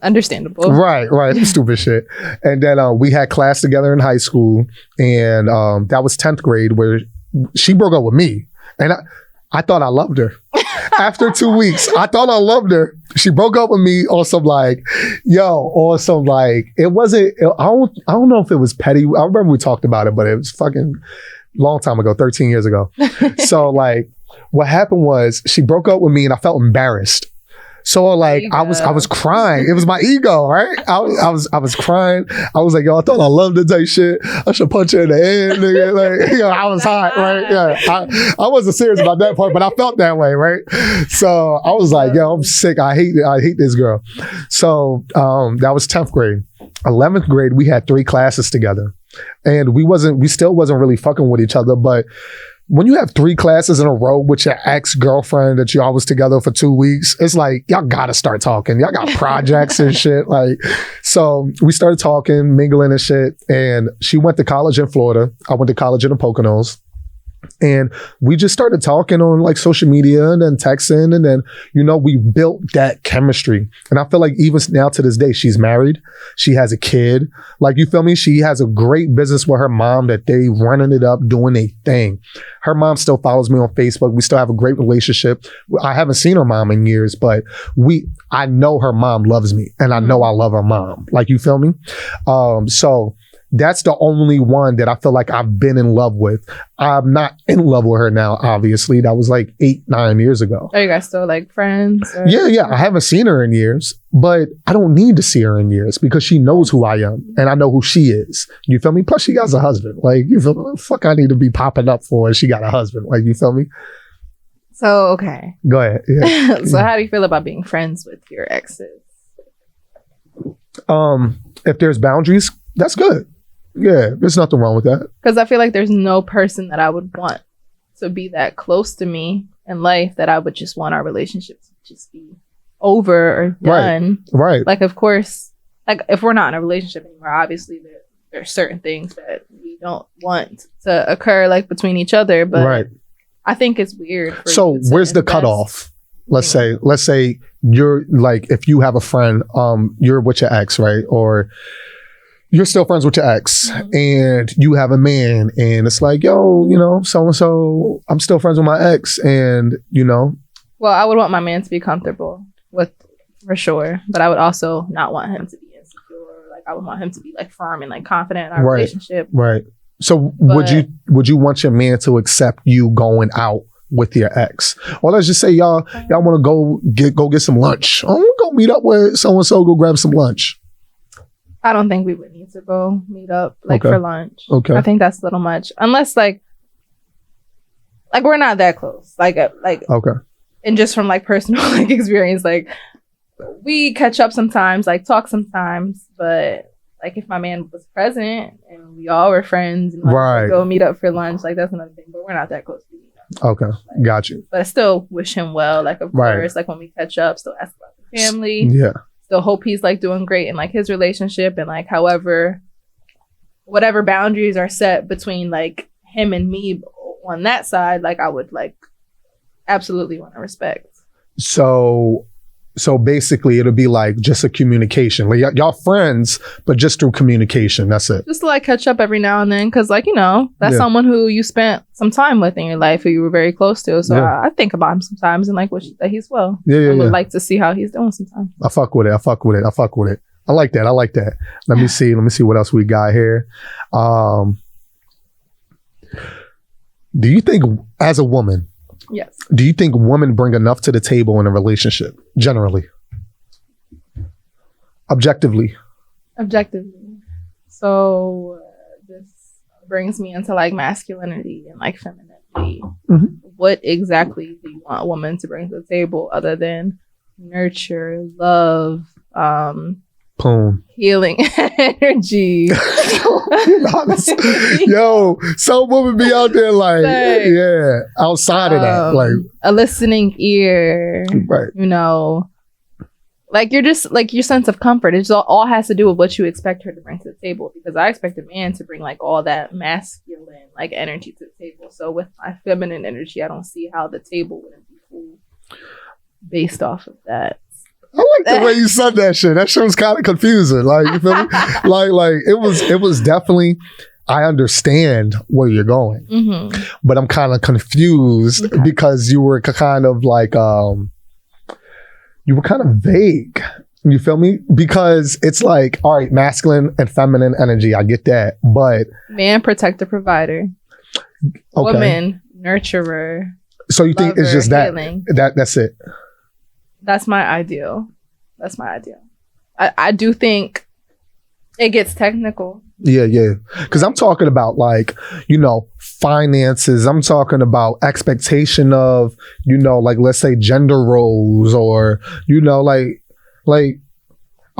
Understandable. Right. Stupid shit. And then we had class together in high school, and that was 10th grade, where she broke up with me. And I thought I loved her. After 2 weeks, I thought I loved her. She broke up with me on some like, it wasn't, I don't know if it was petty. I remember we talked about it, but it was fucking long time ago, 13 years ago. So, like, what happened was she broke up with me and I felt embarrassed. So, like, I was crying. It was my ego, right? I was crying. I was like, yo, I thought I loved it, type shit. I should punch her in the head, nigga. Like, I was hot, right? Yeah. I wasn't serious about that part, but I felt that way, right? So I was like, yo, I'm sick. I hate this girl. So that was 10th grade. 11th grade, we had 3 classes together, and we still wasn't really fucking with each other, but when you have 3 classes in a row with your ex-girlfriend that y'all was together for 2 weeks, it's like, y'all gotta start talking. Y'all got projects and shit. Like, so we started talking, mingling and shit. And she went to college in Florida. I went to college in the Poconos. And we just started talking on, like, social media and then texting. And then, we built that chemistry. And I feel like even now to this day, she's married. She has a kid. Like, you feel me? She has a great business with her mom that they running it up, doing a thing. Her mom still follows me on Facebook. We still have a great relationship. I haven't seen her mom in years, but I know her mom loves me, and I know I love her mom. Like, you feel me? So that's the only one that I feel like I've been in love with. I'm not in love with her now, obviously. That was like 8-9 years ago. Are you guys still, like, friends? Or? Yeah. I haven't seen her in years, but I don't need to see her in years because she knows who I am and I know who she is. You feel me? Plus, she got a husband. Like, you feel me? What the fuck I need to be popping up for? She got a husband. Like, you feel me? So, okay. Go ahead. Yeah. So how do you feel about being friends with your exes? If there's boundaries, that's good. Yeah, there's nothing wrong with that. Because I feel like there's no person that I would want to be that close to me in life that I would just want our relationship to just be over or done. Right. Like, of course, like, if we're not in a relationship anymore, obviously there are certain things that we don't want to occur, like, between each other. But I think it's weird. So where's the cutoff? let's say you're like, if you have a friend, you're with your ex, right? Or you're still friends with your ex and you have a man and it's like, yo, you know, so-and-so, I'm still friends with my ex and, you know. Well, I would want my man to be comfortable with, for sure. But I would also not want him to be insecure. Like I would want him to be like firm and like confident in our relationship. Right. So would you want your man to accept you going out with your ex? Or let's just say y'all want to go get some lunch. Oh, go meet up with so-and-so, go grab some lunch. I don't think we would need to go meet up for lunch. Okay. I think that's a little much. Unless like we're not that close. Okay. And just from like personal like experience, like we catch up sometimes, like talk sometimes, but like if my man was present and we all were friends and like, go meet up for lunch, like that's another thing. But we're not that close to meet up. Okay. Like, got you. But I still wish him well. Like of course, like when we catch up, still ask about the family. Yeah. Still hope he's like doing great in like his relationship and like whatever boundaries are set between like him and me on that side, like I would like absolutely want to respect. So basically it'll be like just a communication. Like y'all friends, but just through communication. That's it. Just to like catch up every now and then. Cause like, you know, that's someone who you spent some time with in your life who you were very close to. So I think about him sometimes and like wish that he's well. I would like to see how he's doing sometimes. I fuck with it. I like that. Let me see what else we got here. Do you think as a woman, yes, do you think women bring enough to the table in a relationship, generally? Objectively. So this brings me into like masculinity and like femininity. What exactly do you want a woman to bring to the table other than nurture, love, healing energy? Yo, some women be out there like outside of that, like a listening ear, right? You know, like you're just like your sense of comfort. It just all has to do with what you expect her to bring to the table. Because I expect a man to bring like all that masculine like energy to the table. So with my feminine energy, I don't see how the table wouldn't be full based off of that. I like the way you said that shit. That shit was kind of confusing. Like, you feel me? like it was definitely, I understand where you're going, but I'm kind of confused because you were kind of like, you were kind of vague. You feel me? Because it's like, all right, masculine and feminine energy. I get that, but man, protector, provider, woman, nurturer. So you think it's just healing. That's it? That's my ideal. I do think it gets technical. Yeah. Because I'm talking about like, you know, finances. I'm talking about expectation of, you know, like let's say gender roles or, you know, like, all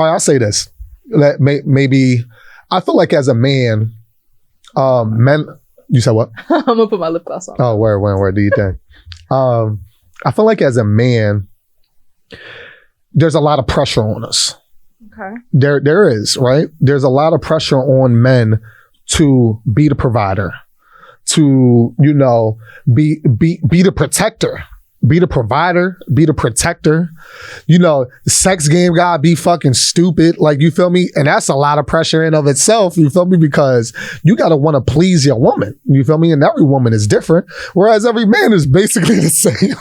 right, I'll say this. That maybe I feel like as a man, men. You said what? I'm gonna put my lip gloss on. Oh, where do you think? I feel like as a man, there's a lot of pressure on us. Okay. There is, right? There's a lot of pressure on men to be the provider, to, you know, be the protector, be the provider, be the protector. You know, the sex game gotta be fucking stupid. Like, you feel me? And that's a lot of pressure in of itself. You feel me? Because you gotta want to please your woman. You feel me? And every woman is different. Whereas every man is basically the same.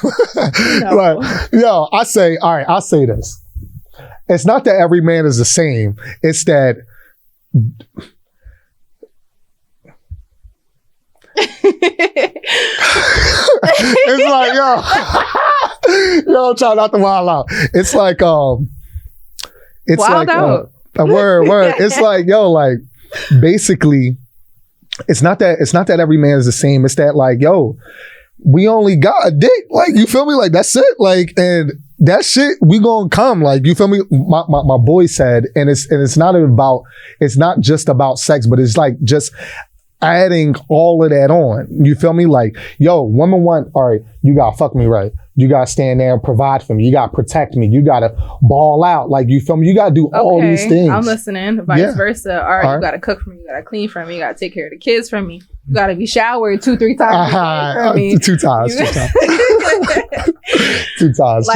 No. Like, yo, I say, all right, I'll say this. It's not that every man is the same. It's that it's like, yo, try not to wild out. It's like, it's wild like out. A word. It's like, yo, like basically, it's not that every man is the same. It's that like, yo, we only got a dick. Like, you feel me? Like, that's it. Like, and that shit, we gonna come. Like, you feel me? My boy said, and it's not just about sex, but it's like just adding all of that on. You feel me? Like, yo, woman want, all right, you gotta fuck me right. You gotta stand there and provide for me. You gotta protect me. You gotta ball out. Like, you feel me? You gotta do all these things. I'm listening. Vice versa. All right, you gotta cook for me. You gotta clean for me. You gotta take care of the kids for me. You gotta be showered 2-3 times for me. 2 times. Two times.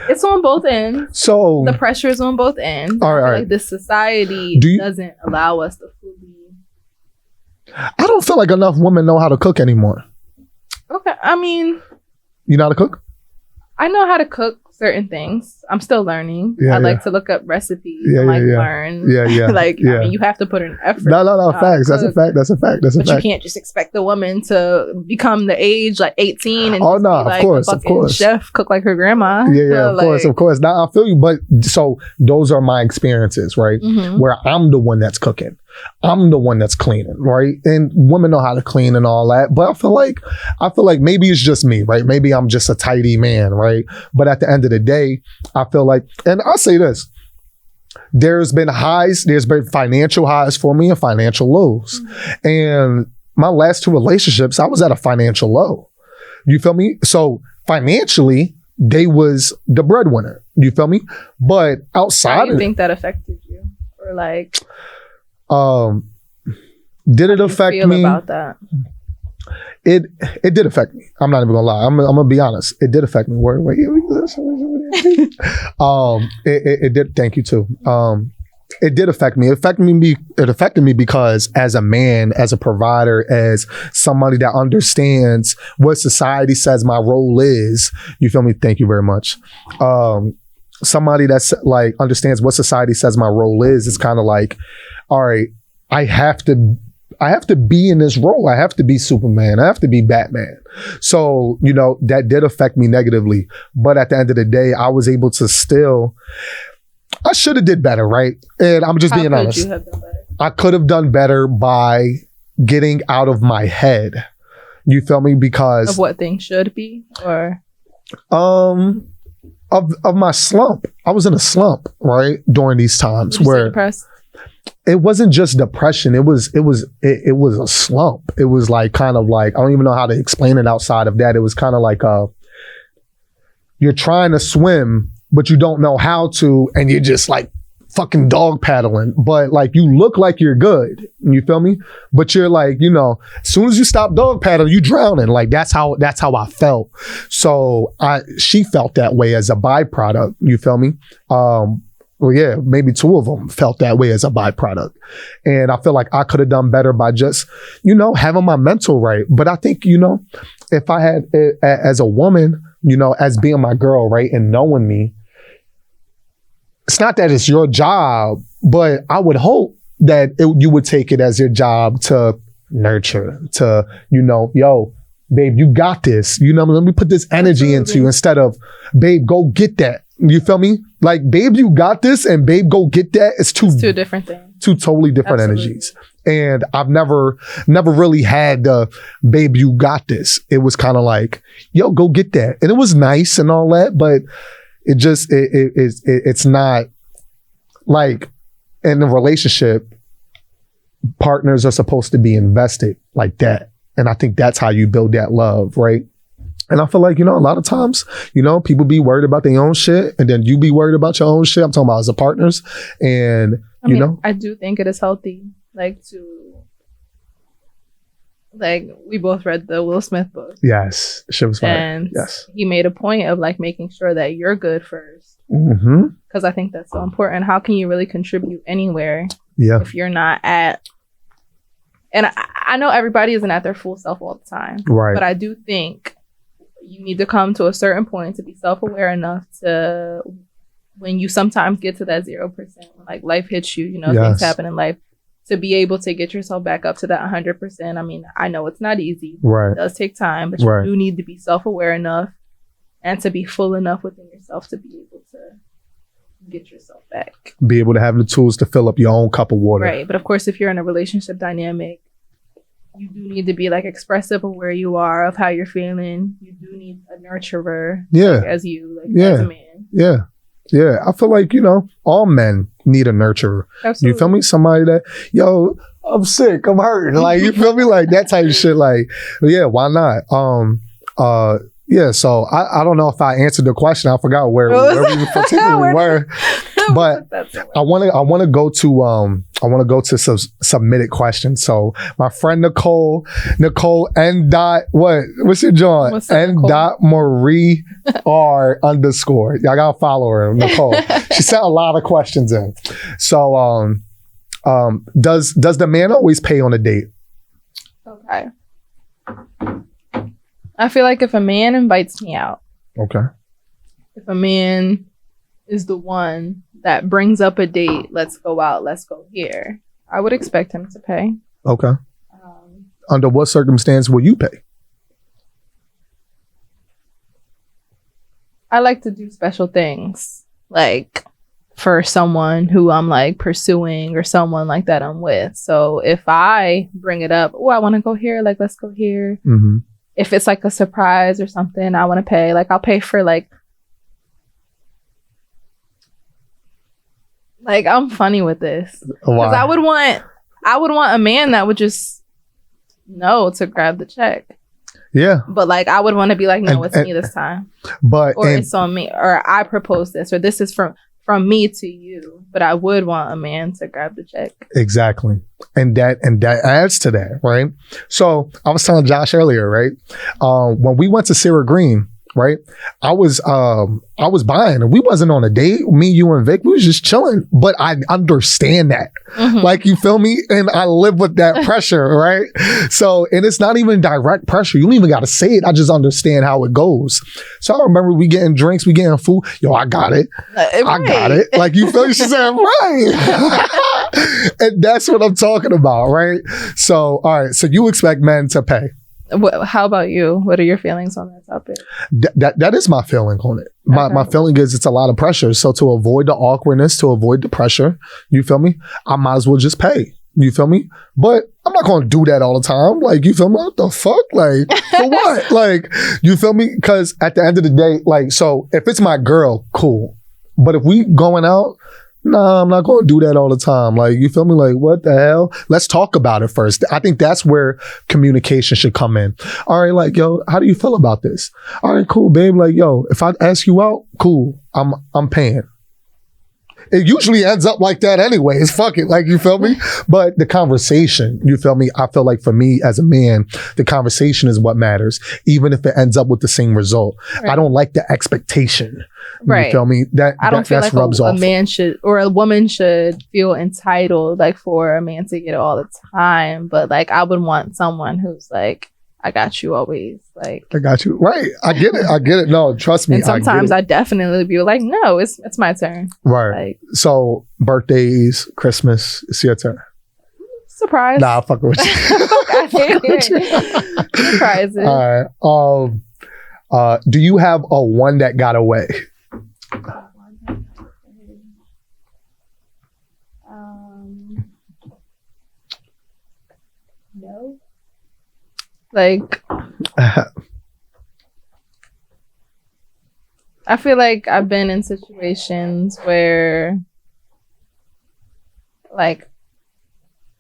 It's on both ends. So the pressure is on both ends. All right. Like this society doesn't allow us to fully. I don't feel like enough women know how to cook anymore. Okay, I mean, you know how to cook? I know how to cook certain things. I'm still learning. I like to look up recipes. Learn. I mean, you have to put in effort. No. Facts. That's a fact. But you can't just expect the woman to become the age like 18 and of course. chef, cook like her grandma. Of course. Now I feel you, but so those are my experiences, right? Mm-hmm. Where I'm the one that's cooking. I'm the one that's cleaning, right? And women know how to clean and all that. But I feel like maybe it's just me, right? Maybe I'm just a tidy man, right? But at the end of the day, I feel like, and I'll say this, there's been financial highs for me and financial lows. Mm-hmm. And my last two relationships, I was at a financial low. You feel me? So financially, they was the breadwinner. You feel me? But outside How do you think that affected you? Or like... did it affect me? About that? It did affect me. I'm not even gonna lie. I'm gonna be honest. It did affect me. It did. Thank you too. It did affect me. It affected me because as a man, as a provider, as somebody that understands what society says my role is. You feel me? Thank you very much. Somebody that's like understands what society says my role is. It's kind of like, all right, I have to be in this role. I have to be Superman. I have to be Batman. So, that did affect me negatively. But at the end of the day, I was able to I should have did better, right? And I'm just being honest. You have done better? I could have done better by getting out of my head. You feel me? Because of what things should be, or of my slump. I was in a slump, right? During these times where depressed? It wasn't just depression. It was a slump. It was like kind of like, I don't even know how to explain it outside of that. It was kind of like you're trying to swim, but you don't know how to, and you're just like fucking dog paddling. But like you look like you're good. You feel me? But you're like, as soon as you stop dog paddling, you drowning. Like that's how I felt. So she felt that way as a byproduct. You feel me? Well, yeah, maybe two of them felt that way as a byproduct. And I feel like I could have done better by just, having my mental right. But I think, if I had, as a woman, as being my girl, right, and knowing me, it's not that it's your job, but I would hope that you would take it as your job to nurture, to, yo, babe, you got this. Let me put this energy into you instead of, babe, go get that. You feel me? Like, babe, you got this, and babe, go get that. It's two different things. Two totally different energies. And I've never really had the, babe, you got this. It was kind of like, yo, go get that. And it was nice and all that, but it just, it's not like in a relationship, partners are supposed to be invested like that. And I think that's how you build that love, right? And I feel like, a lot of times, people be worried about their own shit and then you be worried about your own shit. I'm talking about as a partners. And, I do think it is healthy, we both read the Will Smith book. Yes. Shit was fun. And yes, he made a point of making sure that you're good first. Mm-hmm. Because I think that's so important. How can you really contribute anywhere if you're not at... And I know everybody isn't at their full self all the time. Right. But I do think you need to come to a certain point to be self-aware enough to, when you sometimes get to that 0%, when life hits you, things happen in life, to be able to get yourself back up to that 100%. I mean, I know it's not easy. Right. It does take time, but you do need to be self-aware enough and to be full enough within yourself to be able to get yourself back. Be able to have the tools to fill up your own cup of water. Right. But of course, if you're in a relationship dynamic, you do need to be expressive of where you are, of how you're feeling. You do need a nurturer as you, as a man. Yeah. Yeah. I feel like, all men need a nurturer. Absolutely. You feel me? Somebody that, yo, I'm sick, I'm hurting. You feel me? That type of shit. Yeah, why not? Yeah, so I don't know if I answered the question. I forgot where we particularly were. But I want to go to some submitted questions. So my friend Nicole N dot what's your joint? N dot Marie R underscore. Y'all gotta follow her, Nicole. She sent a lot of questions in. So does the man always pay on a date? Okay. I feel like if a man invites me out. Okay. If a man is the one that brings up a date, let's go out, let's go here, I would expect him to pay. Okay. Under what circumstance will you pay? I like to do special things, like for someone who I'm like pursuing or someone like that I'm with. So if I bring it up, I want to go here, like let's go here. Mm-hmm. If it's like a surprise or something, I want to pay. Like I'll pay for like I'm funny with this. Because I would want a man that would just know to grab the check. Yeah. But like I would want to be like, no, it's me this time. Or it's on me. Or I propose this. Or this is from me to you. But I would want a man to grab the check. Exactly. And that adds to that, right? So I was telling Josh earlier, right? When we went to Sarah Green, right? I was buying and we wasn't on a date. Me, you, and Vic, we was just chilling. But I understand that. Mm-hmm. Like, you feel me? And I live with that pressure, right? So, and it's not even direct pressure. You don't even got to say it. I just understand how it goes. So I remember we getting drinks, we getting food. Yo, I got it. Right. I got it. Like, you feel me? She said, right. And that's what I'm talking about, right? So, all right. So you expect men to pay. How about you? What are your feelings on that topic? That is my feeling on it. My feeling is it's a lot of pressure. So to avoid the awkwardness, to avoid the pressure, you feel me? I might as well just pay. You feel me? But I'm not going to do that all the time. Like, you feel me? What the fuck? Like, for what? Like, you feel me? Because at the end of the day, like, so if it's my girl, cool. But if we going out, nah, I'm not going to do that all the time. Like, you feel me? Like, what the hell? Let's talk about it first. I think that's where communication should come in. All right, like, yo, how do you feel about this? All right, cool, babe. Like, yo, if I ask you out, cool, I'm paying. It usually ends up like that anyways. Fuck it. Like, you feel me? But the conversation, you feel me? I feel like for me as a man, the conversation is what matters, even if it ends up with the same result. Right. I don't like the expectation. Right. You feel me? I don't feel like a man should, or a woman should feel entitled, like, for a man to get it all the time. But like, I would want someone who's like, I got you always. Like, I got you. Right. I get it. No, trust me. And sometimes I definitely be like, no, it's my turn. Right. Like, so birthdays, Christmas, it's your turn. Surprise. Nah, I'm fucking with you. Surprises. All right. Do you have a one that got away? No. Like, I feel like I've been in situations where, like,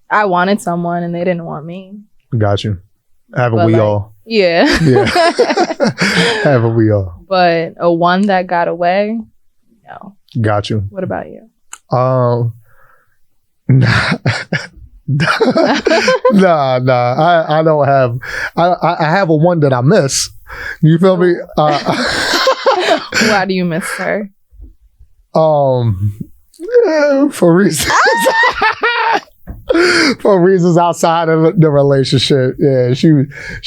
I wanted someone and they didn't want me. Got you. Haven't we all? Yeah. Haven't we all? But a one that got away, no. Got you. What about you? Nah. I don't have. I have a one that I miss. You feel me? Why do you miss her? For reasons. For reasons outside of the relationship. Yeah, she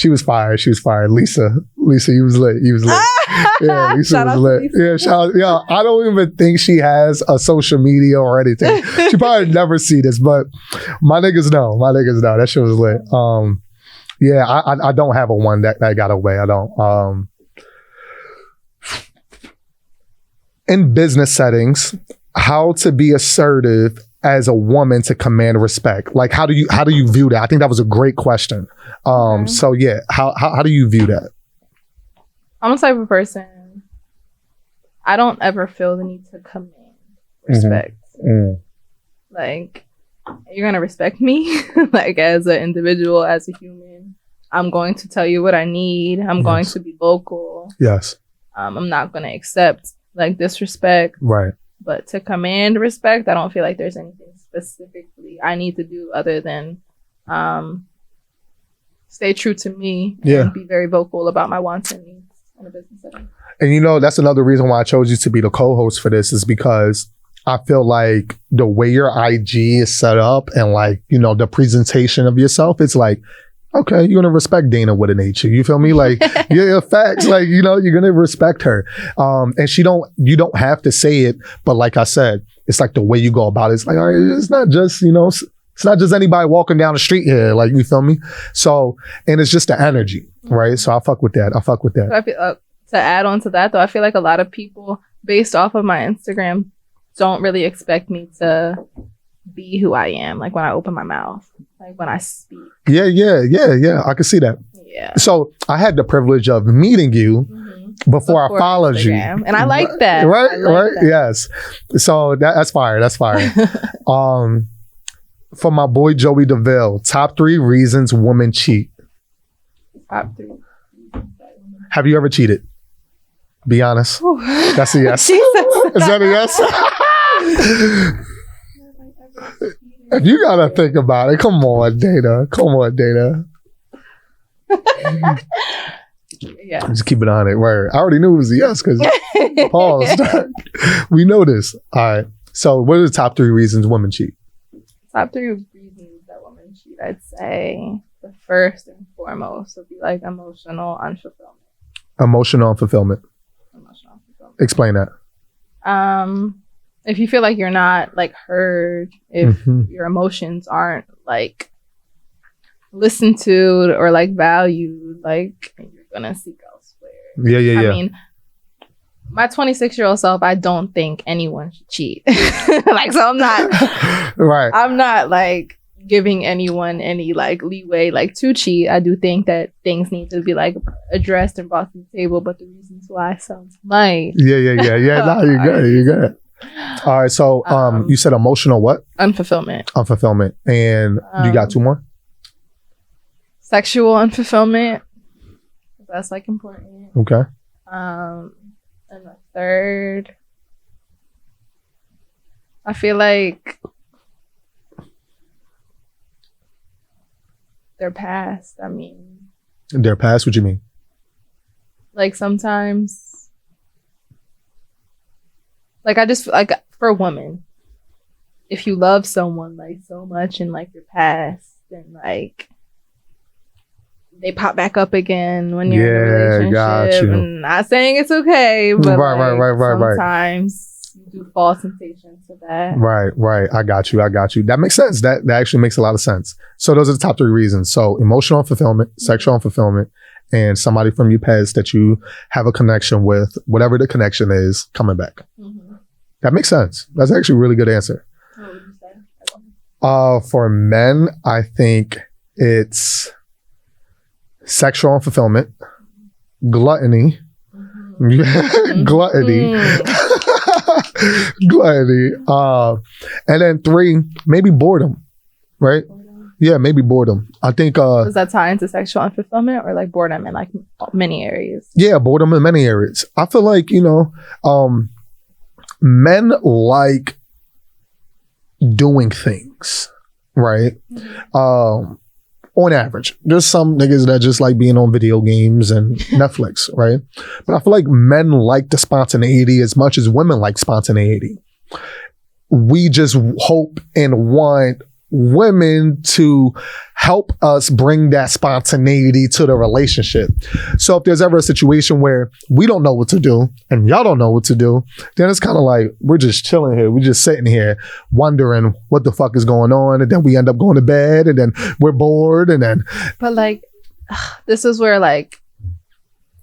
was fired. She was fired. Lisa, you was lit. Yeah, Lisa was lit. Yeah, I don't even think she has a social media or anything. She probably never see this, but my niggas know. That shit was lit. Yeah, I don't have a one that got away. I don't. In business settings, how to be assertive as a woman to command respect? Like, how do you view that? I think that was a great question. So yeah, how do you view that? I'm the type of person, I don't ever feel the need to command respect. Like, you're gonna respect me, like, as an individual, as a human. I'm going to tell you what I need. I'm going to be vocal. Yes. I'm not gonna accept like disrespect. Right. But to command respect, I don't feel like there's anything specifically I need to do other than stay true to me and be very vocal about my wants and needs in a business setting. And you know, that's another reason why I chose you to be the co-host for this, is because I feel like the way your IG is set up and like, you know, the presentation of yourself, it's like, okay, you're gonna respect Dana with an H. You feel me? Like, yeah, facts. Like, you know, you're gonna respect her. And you don't have to say it, but like I said, it's like the way you go about it. It's like, all right, it's not just, you know, it's not just anybody walking down the street here. Like, you feel me? So, and it's just the energy, right? So I fuck with that. So I feel, to add on to that though, I feel like a lot of people based off of my Instagram don't really expect me to be who I am, like when I open my mouth, like when I speak. Yeah. I can see that. Yeah. So I had the privilege of meeting you before I followed Instagram. And I like that. Right? That. Yes. So that's fire. For my boy Joey DeVille, top 3 reasons women cheat. Top 3. Have you ever cheated? Be honest. Ooh. That's a yes. Is that a yes? If you gotta think about it, come on, Dana. Yeah. Just keep it on it. Word. I already knew it was a yes because pause. We know this. All right. So what are the top 3 reasons women cheat? Top 3 reasons that women cheat, I'd say the first and foremost would be like emotional unfulfillment. Explain that. If you feel like you're not like heard, if your emotions aren't like listened to or like valued, like you're gonna seek elsewhere. Yeah. I mean, my 26-year-old self, I don't think anyone should cheat. Like, so I'm not right. I'm not like giving anyone any like leeway like to cheat. I do think that things need to be like addressed and brought to the table, but the reasons why sounds like yeah. No, you're good. All right, so you said emotional what? Unfulfillment. And you got 2 more? Sexual unfulfillment. That's like important. Okay. And the third, I feel like their past. I mean, their past? What you mean? Like sometimes, like I just like for women, if you love someone like so much in like your past, then like they pop back up again when you're in a relationship. Got you. And not saying it's okay, but right. Sometimes you do fall temptation to that. Right. I got you. That makes sense. That actually makes a lot of sense. So those are the top 3 reasons. So emotional unfulfillment, sexual unfulfillment, and somebody from your past that you have a connection with, whatever the connection is, coming back. That makes sense. That's actually a really good answer. What would you say? For men, I think it's sexual unfulfillment, gluttony, gluttony, and then 3, maybe boredom, right? Yeah, maybe boredom. I think. Does that tie into sexual unfulfillment or like boredom in like many areas? Yeah, boredom in many areas. I feel like, you know, men like doing things, right? On average, there's some niggas that just like being on video games and Netflix, right? But I feel like men like the spontaneity as much as women like spontaneity. We just hope and want women to help us bring that spontaneity to the relationship. So if there's ever a situation where we don't know what to do and y'all don't know what to do, then it's kind of like we're just chilling here. We're just sitting here wondering what the fuck is going on. And then we end up going to bed and then we're bored and then. But like, this is where like,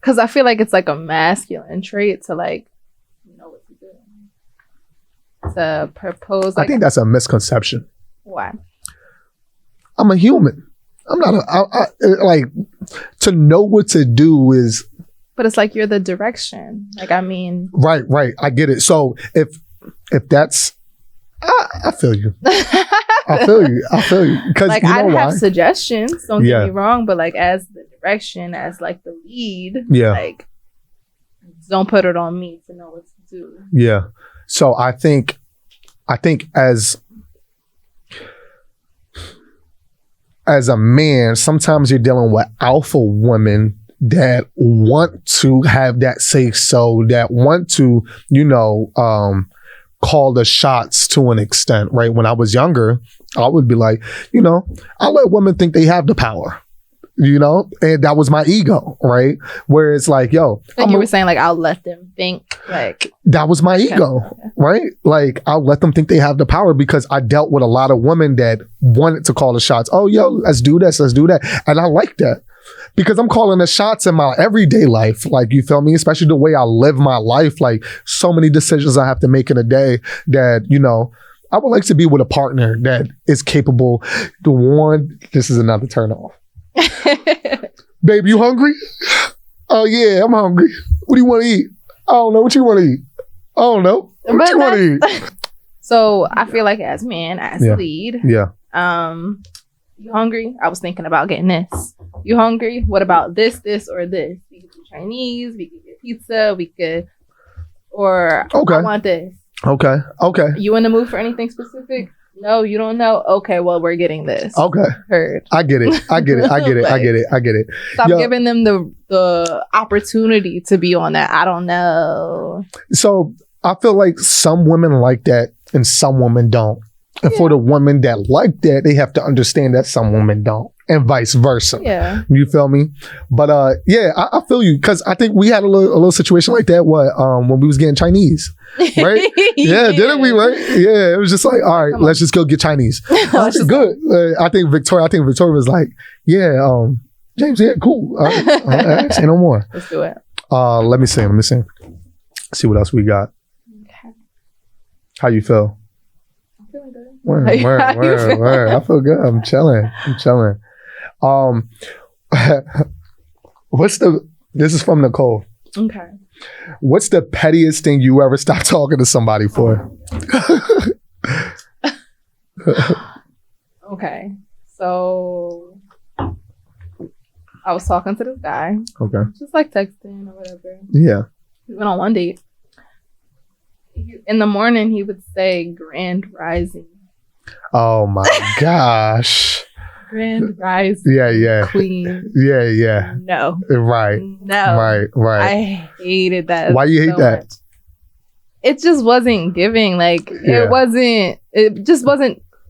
because I feel like it's like a masculine trait to like, know what to do. To propose. Like, I think that's a misconception. Why? I'm a human. I'm not like, to know what to do is. But it's like you're the direction. Like, I mean. Right. I get it. So if that's, I feel you. I feel you. Because like, you know I'd why? have suggestions. Don't get me wrong. But like, as the direction, as like the lead, like, don't put it on me to know what to do. Yeah. So I think as a man, sometimes you're dealing with alpha women that want to have that say so, that want to, call the shots to an extent, right? When I was younger, I would be like, I let women think they have the power, and that was my ego, right? Where it's like, yo. Like you were saying, like, I'll let them think, like. That was my ego, right? Like, I'll let them think they have the power because I dealt with a lot of women that wanted to call the shots. Oh, yo, let's do this, let's do that. And I like that. Because I'm calling the shots in my everyday life. Like, you feel me? Especially the way I live my life. Like, so many decisions I have to make in a day that, I would like to be with a partner that is capable. This is another turn off. Babe, you hungry? Oh, yeah, I'm hungry. What do you want to eat? I don't know. What you want to eat? I don't know. What you want to eat? So I feel like as men, as lead. Yeah. You hungry? I was thinking about getting this. You hungry? What about this, or this? We could do Chinese. We could get pizza. We could, or I want this. Okay. You in the mood for anything specific? No, you don't know. Okay, well, we're getting this. Okay. Heard. I get it. I get it. Stop giving them the opportunity to be on that. I don't know. So I feel like some women like that and some women don't. And for the women that like that, they have to understand that some women don't. And vice versa. Yeah. You feel me? But I feel you. Because I think we had a little situation like that when we was getting Chinese. Right? Yeah, didn't we? Right? Yeah. It was just like, all right, let's just go get Chinese. Good. I think Victoria was like, yeah, James, yeah, cool. Say no more. Let's do it. Let me see. See what else we got. Okay. How you feel? I'm feeling good. Where? I feel good. I'm chilling. This is from Nicole. Okay. What's the pettiest thing you ever stopped talking to somebody for? Okay. So I was talking to this guy. Okay. Just like texting or whatever. Yeah. We went on one date. In the morning, he would say Grand Rising. Oh my gosh. Grand Rising. Yeah. Queen. Yeah. No. Right. No. Right. I hated that. Why you hate that? Much. It just wasn't giving. Like, it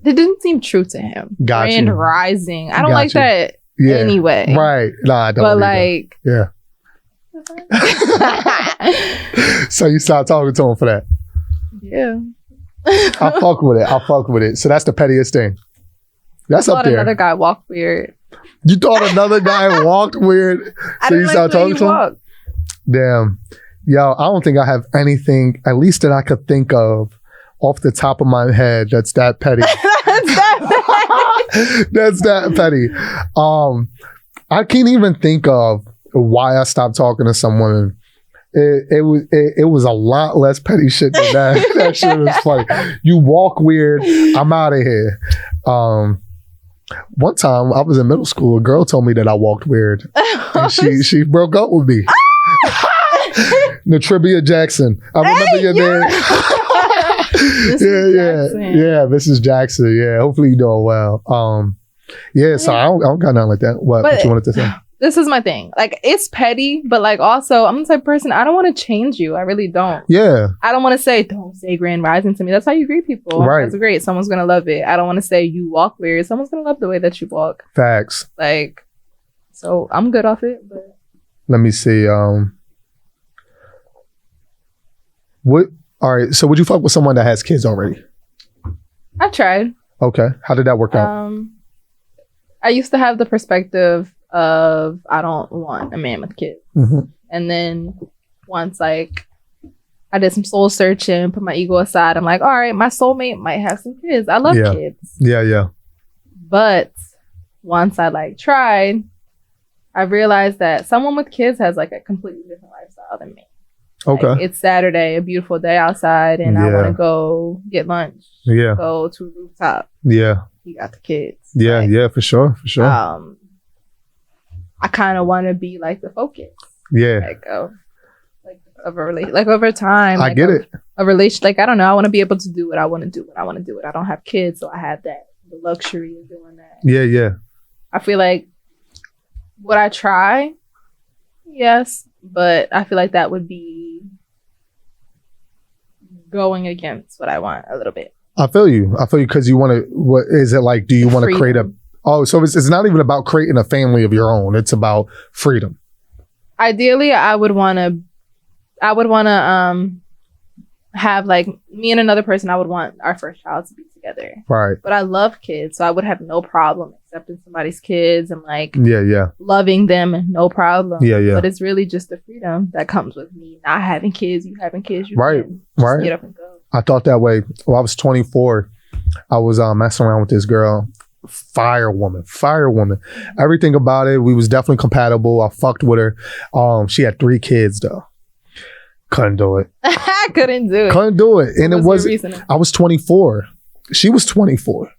didn't seem true to him. Grand Rising. I don't like that anyway. Right. Nah, I don't. But like. Yeah. So you stopped talking to him for that? Yeah. I fuck with it. So that's the pettiest thing. That's up there. I thought another guy walked weird. You thought another guy walked weird? So you started talking to him? Damn. Yo, I don't think I have anything, at least that I could think of off the top of my head that's that petty. That's that petty. I can't even think of why I stopped talking to some women. It was a lot less petty shit than that. That shit was funny. You walk weird, I'm out of here. One time I was in middle school, a girl told me that I walked weird. And she broke up with me. Natribia Jackson. I remember your name. Yeah, Mrs. Jackson. Yeah, hopefully you're doing well. So I don't got nothing like that. What you wanted to say? This is my thing. Like, it's petty, but like also, I'm the type of person, I don't want to change you. I really don't. Yeah. I don't want to say, don't say Grand Rising to me. That's how you greet people. Right. That's great. Someone's going to love it. I don't want to say you walk weird. Someone's going to love the way that you walk. Facts. Like, so I'm good off it. But let me see. All right. So would you fuck with someone that has kids already? I've tried. Okay. How did that work out? I used to have the perspective of I don't want a man with kids. Mm-hmm. And then once like I did some soul searching, put my ego aside, I'm like, all right, my soulmate might have some kids. I love kids. Yeah. But once I like tried, I realized that someone with kids has like a completely different lifestyle than me. Okay. Like, it's Saturday, a beautiful day outside, and I want to go get lunch. Yeah. Go to a rooftop. Yeah. You got the kids. Yeah, like, for sure. I kind of want to be like the focus. Yeah. Like over time. I get it. a relation. Like, I don't know. I want to be able to do what I want to do when I want to do it. I don't have kids, so I have the luxury of doing that. Yeah. I feel like, would I try? Yes, but I feel like that would be going against what I want a little bit. I feel you because you want to. What is it like? Do you want to create a? Oh, so it's not even about creating a family of your own. It's about freedom. Ideally, I would want to have like me and another person. I would want our first child to be together. Right. But I love kids, so I would have no problem accepting somebody's kids and like loving them, no problem. Yeah. But it's really just the freedom that comes with me not having kids. You having kids, you right. Get up and go. I thought that way. Well, I was 24. I was messing around with this girl. Fire woman. Everything about it, we was definitely compatible. I fucked with her. She had 3 kids though. Couldn't do it. Couldn't do it. And it was I was 24. She was 24.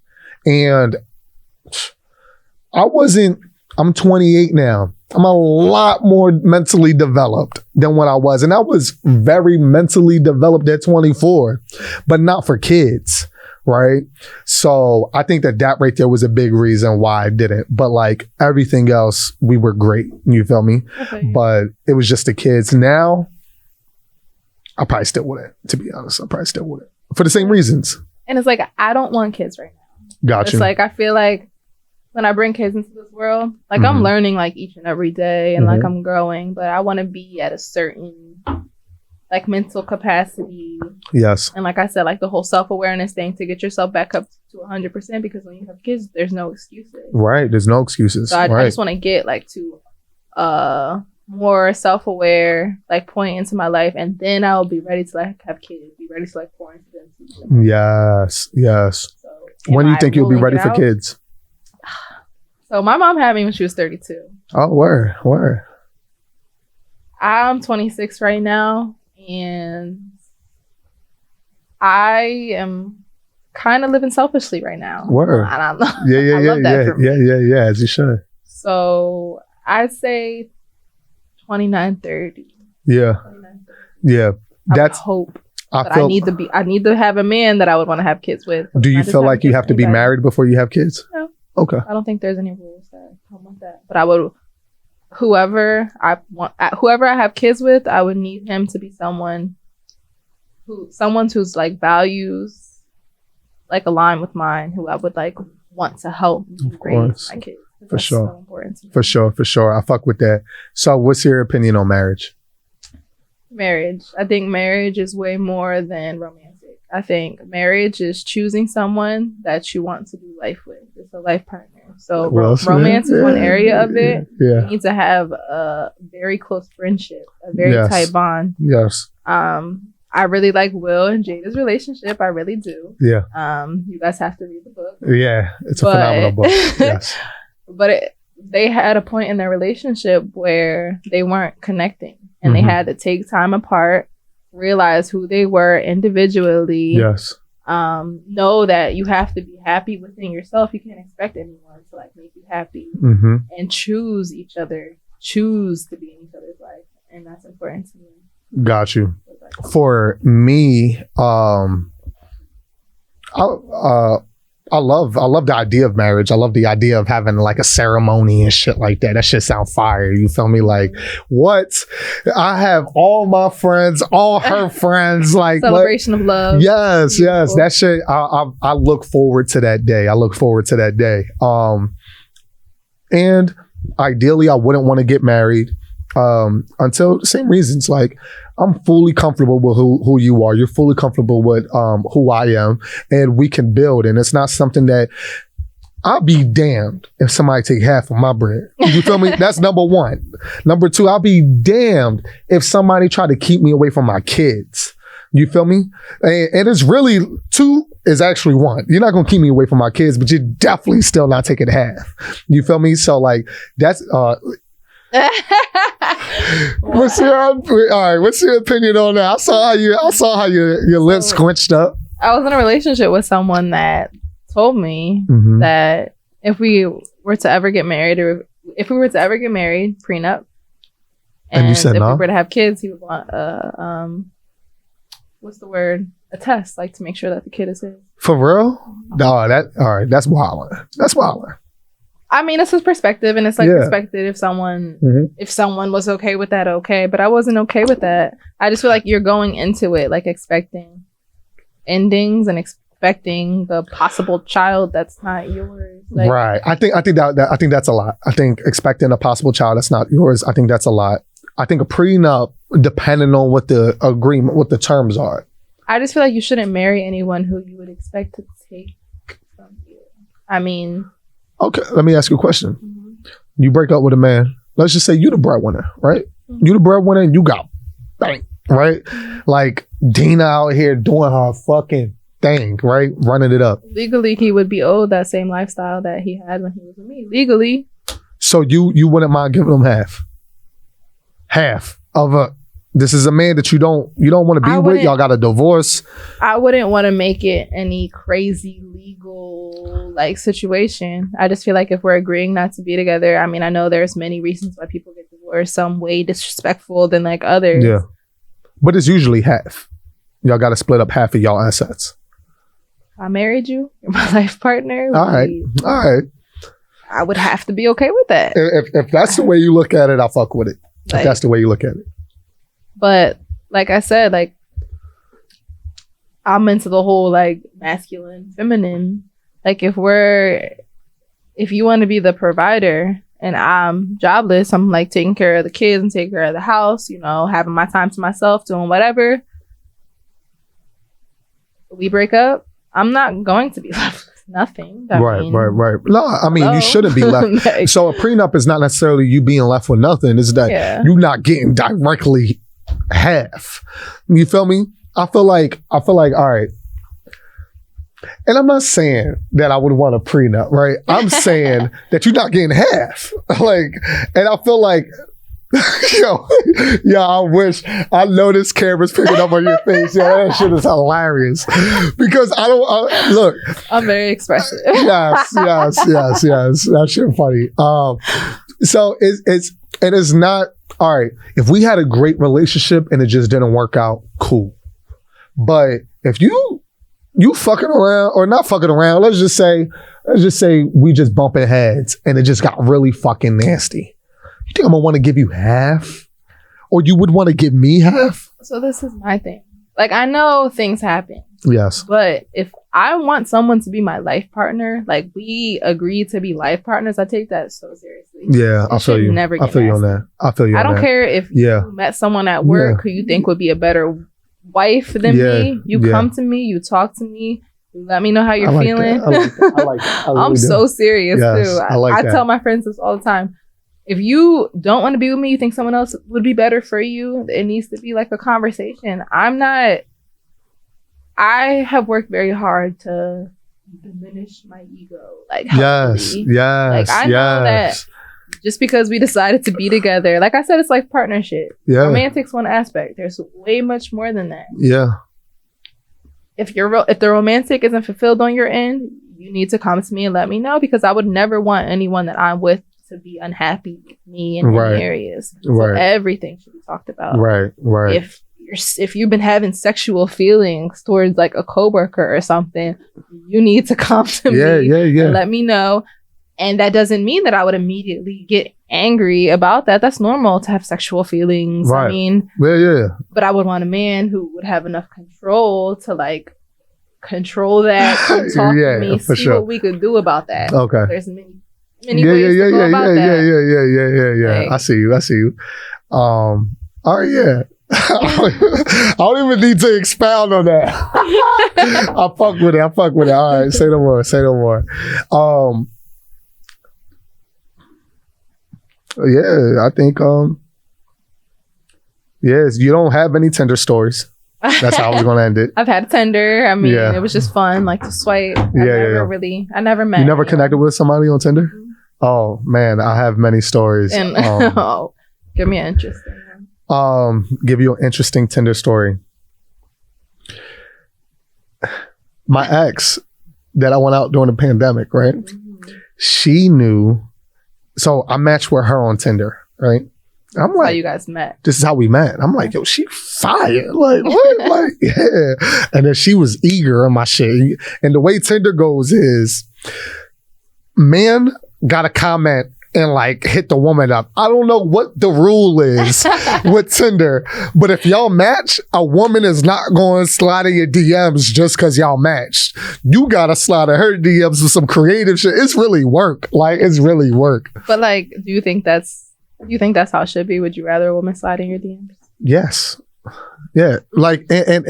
And I'm 28 now. I'm a lot more mentally developed than what I was. And I was very mentally developed at 24, but not for kids. Right. So I think that right there was a big reason why I didn't. But like everything else, we were great. You feel me? Okay. But it was just the kids. Now, I probably still wouldn't, to be honest. I probably still wouldn't. For the same reasons. And it's like, I don't want kids right now. Gotcha. It's like, I feel like when I bring kids into this world, like I'm learning like each and every day and like I'm growing, but I want to be at a certain like mental capacity. Yes. And like I said, like the whole self-awareness thing to get yourself back up to 100%, because when you have kids, there's no excuses. Right. There's no excuses. So I just want to get like to more self-aware like point into my life, and then I'll be ready to like have kids, be ready to like pour into them. Yes. So when do you think you'll be ready for kids? So my mom had me when she was 32. Oh, where? I'm 26 right now, and I am kind of living selfishly right now. Where? I don't know. Yeah. I love that for me. Yeah, as you should. So I'd say 29, 30. Yeah. 29, 30. Yeah. That's hope. I need to have a man that I would want to have kids with. Do you feel like you have to be married before you have kids? No. Okay. I don't think there's any rules that come with that. But I would, whoever I have kids with, I would need him to be someone whose like values like align with mine, who I would like want to help raise my kids. For sure. So important to me. For sure. I fuck with that. So what's your opinion on marriage? I think marriage is way more than romantic. I think marriage is choosing someone that you want to do life with. It's a life partner. So romance is one area of it. Yeah. You need to have a very close friendship, a very tight bond. Yes. I really like Will and Jada's relationship. I really do. Yeah. You guys have to read the book. Yeah, it's a phenomenal book. Yes. But they had a point in their relationship where they weren't connecting, and they had to take time apart, realize who they were individually. Yes. Know that you have to be happy within yourself. You can't expect anyone to like make you happy, and choose each other, choose to be in each other's life, and that's important to me. Got you. For me, I love the idea of marriage. I love the idea of having like a ceremony and shit like that. That shit sound fire. You feel me? Like, what? I have all my friends, all her friends, like celebration of love. Yes. That shit. I look forward to that day. And ideally, I wouldn't want to get married until the same reasons. Like, I'm fully comfortable with who you are. You're fully comfortable with who I am, and we can build. And it's not something that I'll be damned if somebody take half of my bread. You feel me? That's number one. Number two, I'll be damned if somebody try to keep me away from my kids. You feel me? And it's really two is actually one. You're not going to keep me away from my kids, but you're definitely still not taking half. You feel me? So like that's, what's your opinion on that? I saw how your lips squinched up. I was in a relationship with someone that told me that if we were to ever get married, prenup, and you said if we were to have kids, he would want what's the word? A test, like to make sure that the kid is his. For real? No, all right. That's wild. That's wild. I mean, it's his perspective, and it's like respected if someone was okay with that, okay. But I wasn't okay with that. I just feel like you're going into it like expecting endings and expecting the possible child that's not yours. Like, right. I think that's a lot. I think expecting a possible child that's not yours, I think that's a lot. I think a prenup, depending on what the agreement, what the terms are. I just feel like you shouldn't marry anyone who you would expect to take from you. I mean... Okay, let me ask you a question. Mm-hmm. You break up with a man. Let's just say you the breadwinner, right? Mm-hmm. You the breadwinner and you got bang, right? Like Dina out here doing her fucking thing, right? Running it up. Legally, he would be owed that same lifestyle that he had when he was with me. Legally. So you wouldn't mind giving him half of a... This is a man that you don't want to be with. Y'all got a divorce. I wouldn't want to make it any crazy legal like situation. I just feel like if we're agreeing not to be together, I mean, I know there's many reasons why people get divorced. Some way disrespectful than like others. Yeah, but it's usually half. Y'all got to split up half of y'all assets. I married you. You're my life partner. All right. I would have to be okay with that. If that's the way you look at it, I'll fuck with it. Like, if that's the way you look at it. But like I said, like I'm into the whole like masculine, feminine. Like if you want to be the provider and I'm jobless, I'm like taking care of the kids and taking care of the house, you know, having my time to myself, doing whatever. We break up, I'm not going to be left with nothing. Right. No, I mean, you shouldn't be left. Like, so a prenup is not necessarily you being left with nothing. It's that you're not getting directly half. You feel me? I feel like all right. And I'm not saying that I would want a prenup, right? I'm saying that you're not getting half. Like, and I feel like, I wish. I know this camera's picking up on your face. That shit is hilarious. Because look. I'm very expressive. Yes. That shit funny. So it's not, all right, if we had a great relationship and it just didn't work out, cool. But if you fucking around or not fucking around, let's just say we just bumping heads and it just got really fucking nasty. You think I'm gonna want to give you half? Or you would want to give me half? So this is my thing. Like, I know things happen. Yes. But if I want someone to be my life partner, like we agreed to be life partners, I take that so seriously. Yeah, I feel you. I feel you on that. I don't care if you met someone at work who you think would be a better wife than me. You come to me, you talk to me, you let me know how you're feeling. I like that. I'm so serious too. I tell my friends this all the time. If you don't want to be with me, you think someone else would be better for you, it needs to be like a conversation. I have worked very hard to diminish my ego. Like, healthily. Like, I know that just because we decided to be together, like I said, it's like partnership. Yeah. Romantic's one aspect. There's way much more than that. Yeah. If the romantic isn't fulfilled on your end, you need to come to me and let me know, because I would never want anyone that I'm with to be unhappy with me in any areas. So everything should be talked about. Right. If you've been having sexual feelings towards like a coworker or something, you need to come to me and let me know. And that doesn't mean that I would immediately get angry about that. That's normal to have sexual feelings. Right. I mean, but I would want a man who would have enough control to like control that and talk to me, see what we could do about that. Okay. There's many ways to go about that. Like, I see you. All right, I don't even need to expound on that. I fuck with it. All right, say no more. I think you don't have any Tinder stories. That's how I was gonna end it. I've had Tinder. I mean, it was just fun, like to swipe. I never met. You never connected with somebody on Tinder? Oh man, I have many stories. And give me an interesting one. Give you an interesting Tinder story. My ex that I went out during the pandemic, right? Mm-hmm. She knew. So I matched with her on Tinder, right? I'm like, how you guys met. This is how we met. I'm like, yo, she fire. Like, what? Like, yeah. And then she was eager on my shit. And the way Tinder goes is, man got a comment and like hit the woman up. I don't know what the rule is with Tinder, but if y'all match, a woman is not going to slide in your DMs just because y'all matched. You got to slide in her DMs with some creative shit. It's really work. Like, it's really work. But like, do you think that's how it should be? Would you rather a woman slide in your DMs? Yes. Yeah. Like, and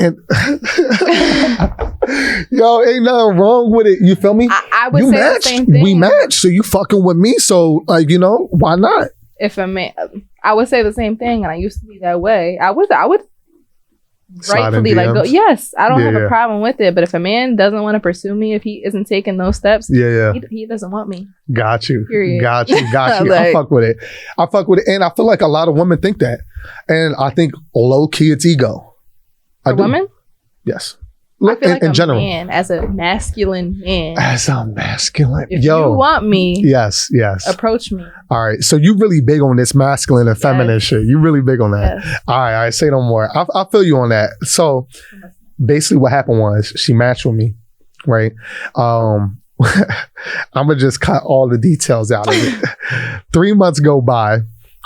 yo, ain't nothing wrong with it. You feel me? I would say matched. The same thing. We matched, so you fucking with me. So, like, you know, why not? If a man, I would say the same thing, and I used to be that way. I would rightfully like go. Yes, I don't have a problem with it. But if a man doesn't want to pursue me, if he isn't taking those steps, he doesn't want me. Got you. Period. Got you. Like, I fuck with it. And I feel like a lot of women think that, and I think low key it's ego. For women? Yes. I feel like in general. Man, as a masculine man. If you want me, yes, approach me. All right. So you really big on this masculine and feminine shit. You really big on that. Yes. All right. Say no more. I feel you on that. So basically what happened was she matched with me, right? I'm going to just cut all the details out of it. 3 months go by.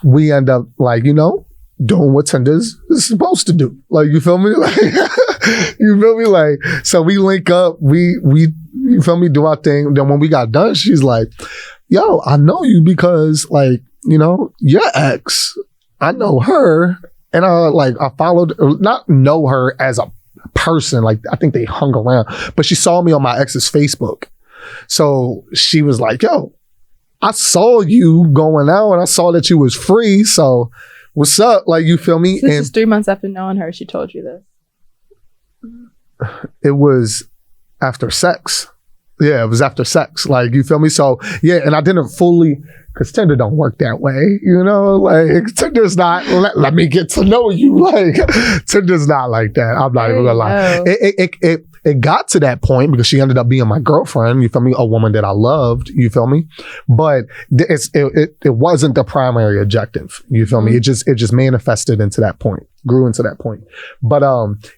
We end up like, you know, doing what Tinder's supposed to do. Like, you feel me? Like, you feel me? Like, so we link up, we, you feel me, do our thing. Then when we got done, she's like, yo, I know you because, like, you know, your ex, I know her. And I followed, not know her as a person. Like, I think they hung around, but she saw me on my ex's Facebook. So she was like, yo, I saw you going out and I saw that you was free. So what's up? Like, you feel me? This is 3 months after knowing her, she told you this. It was after sex. Yeah, it was after sex. Like, you feel me? So, yeah, and I didn't fully, because Tinder don't work that way, you know? Like, Tinder's not, let me get to know you. Like, Tinder's not like that. I'm not even gonna lie. It got to that point because she ended up being my girlfriend, you feel me? A woman that I loved, you feel me? But it wasn't the primary objective, you feel me? It just manifested into that point, grew into that point. But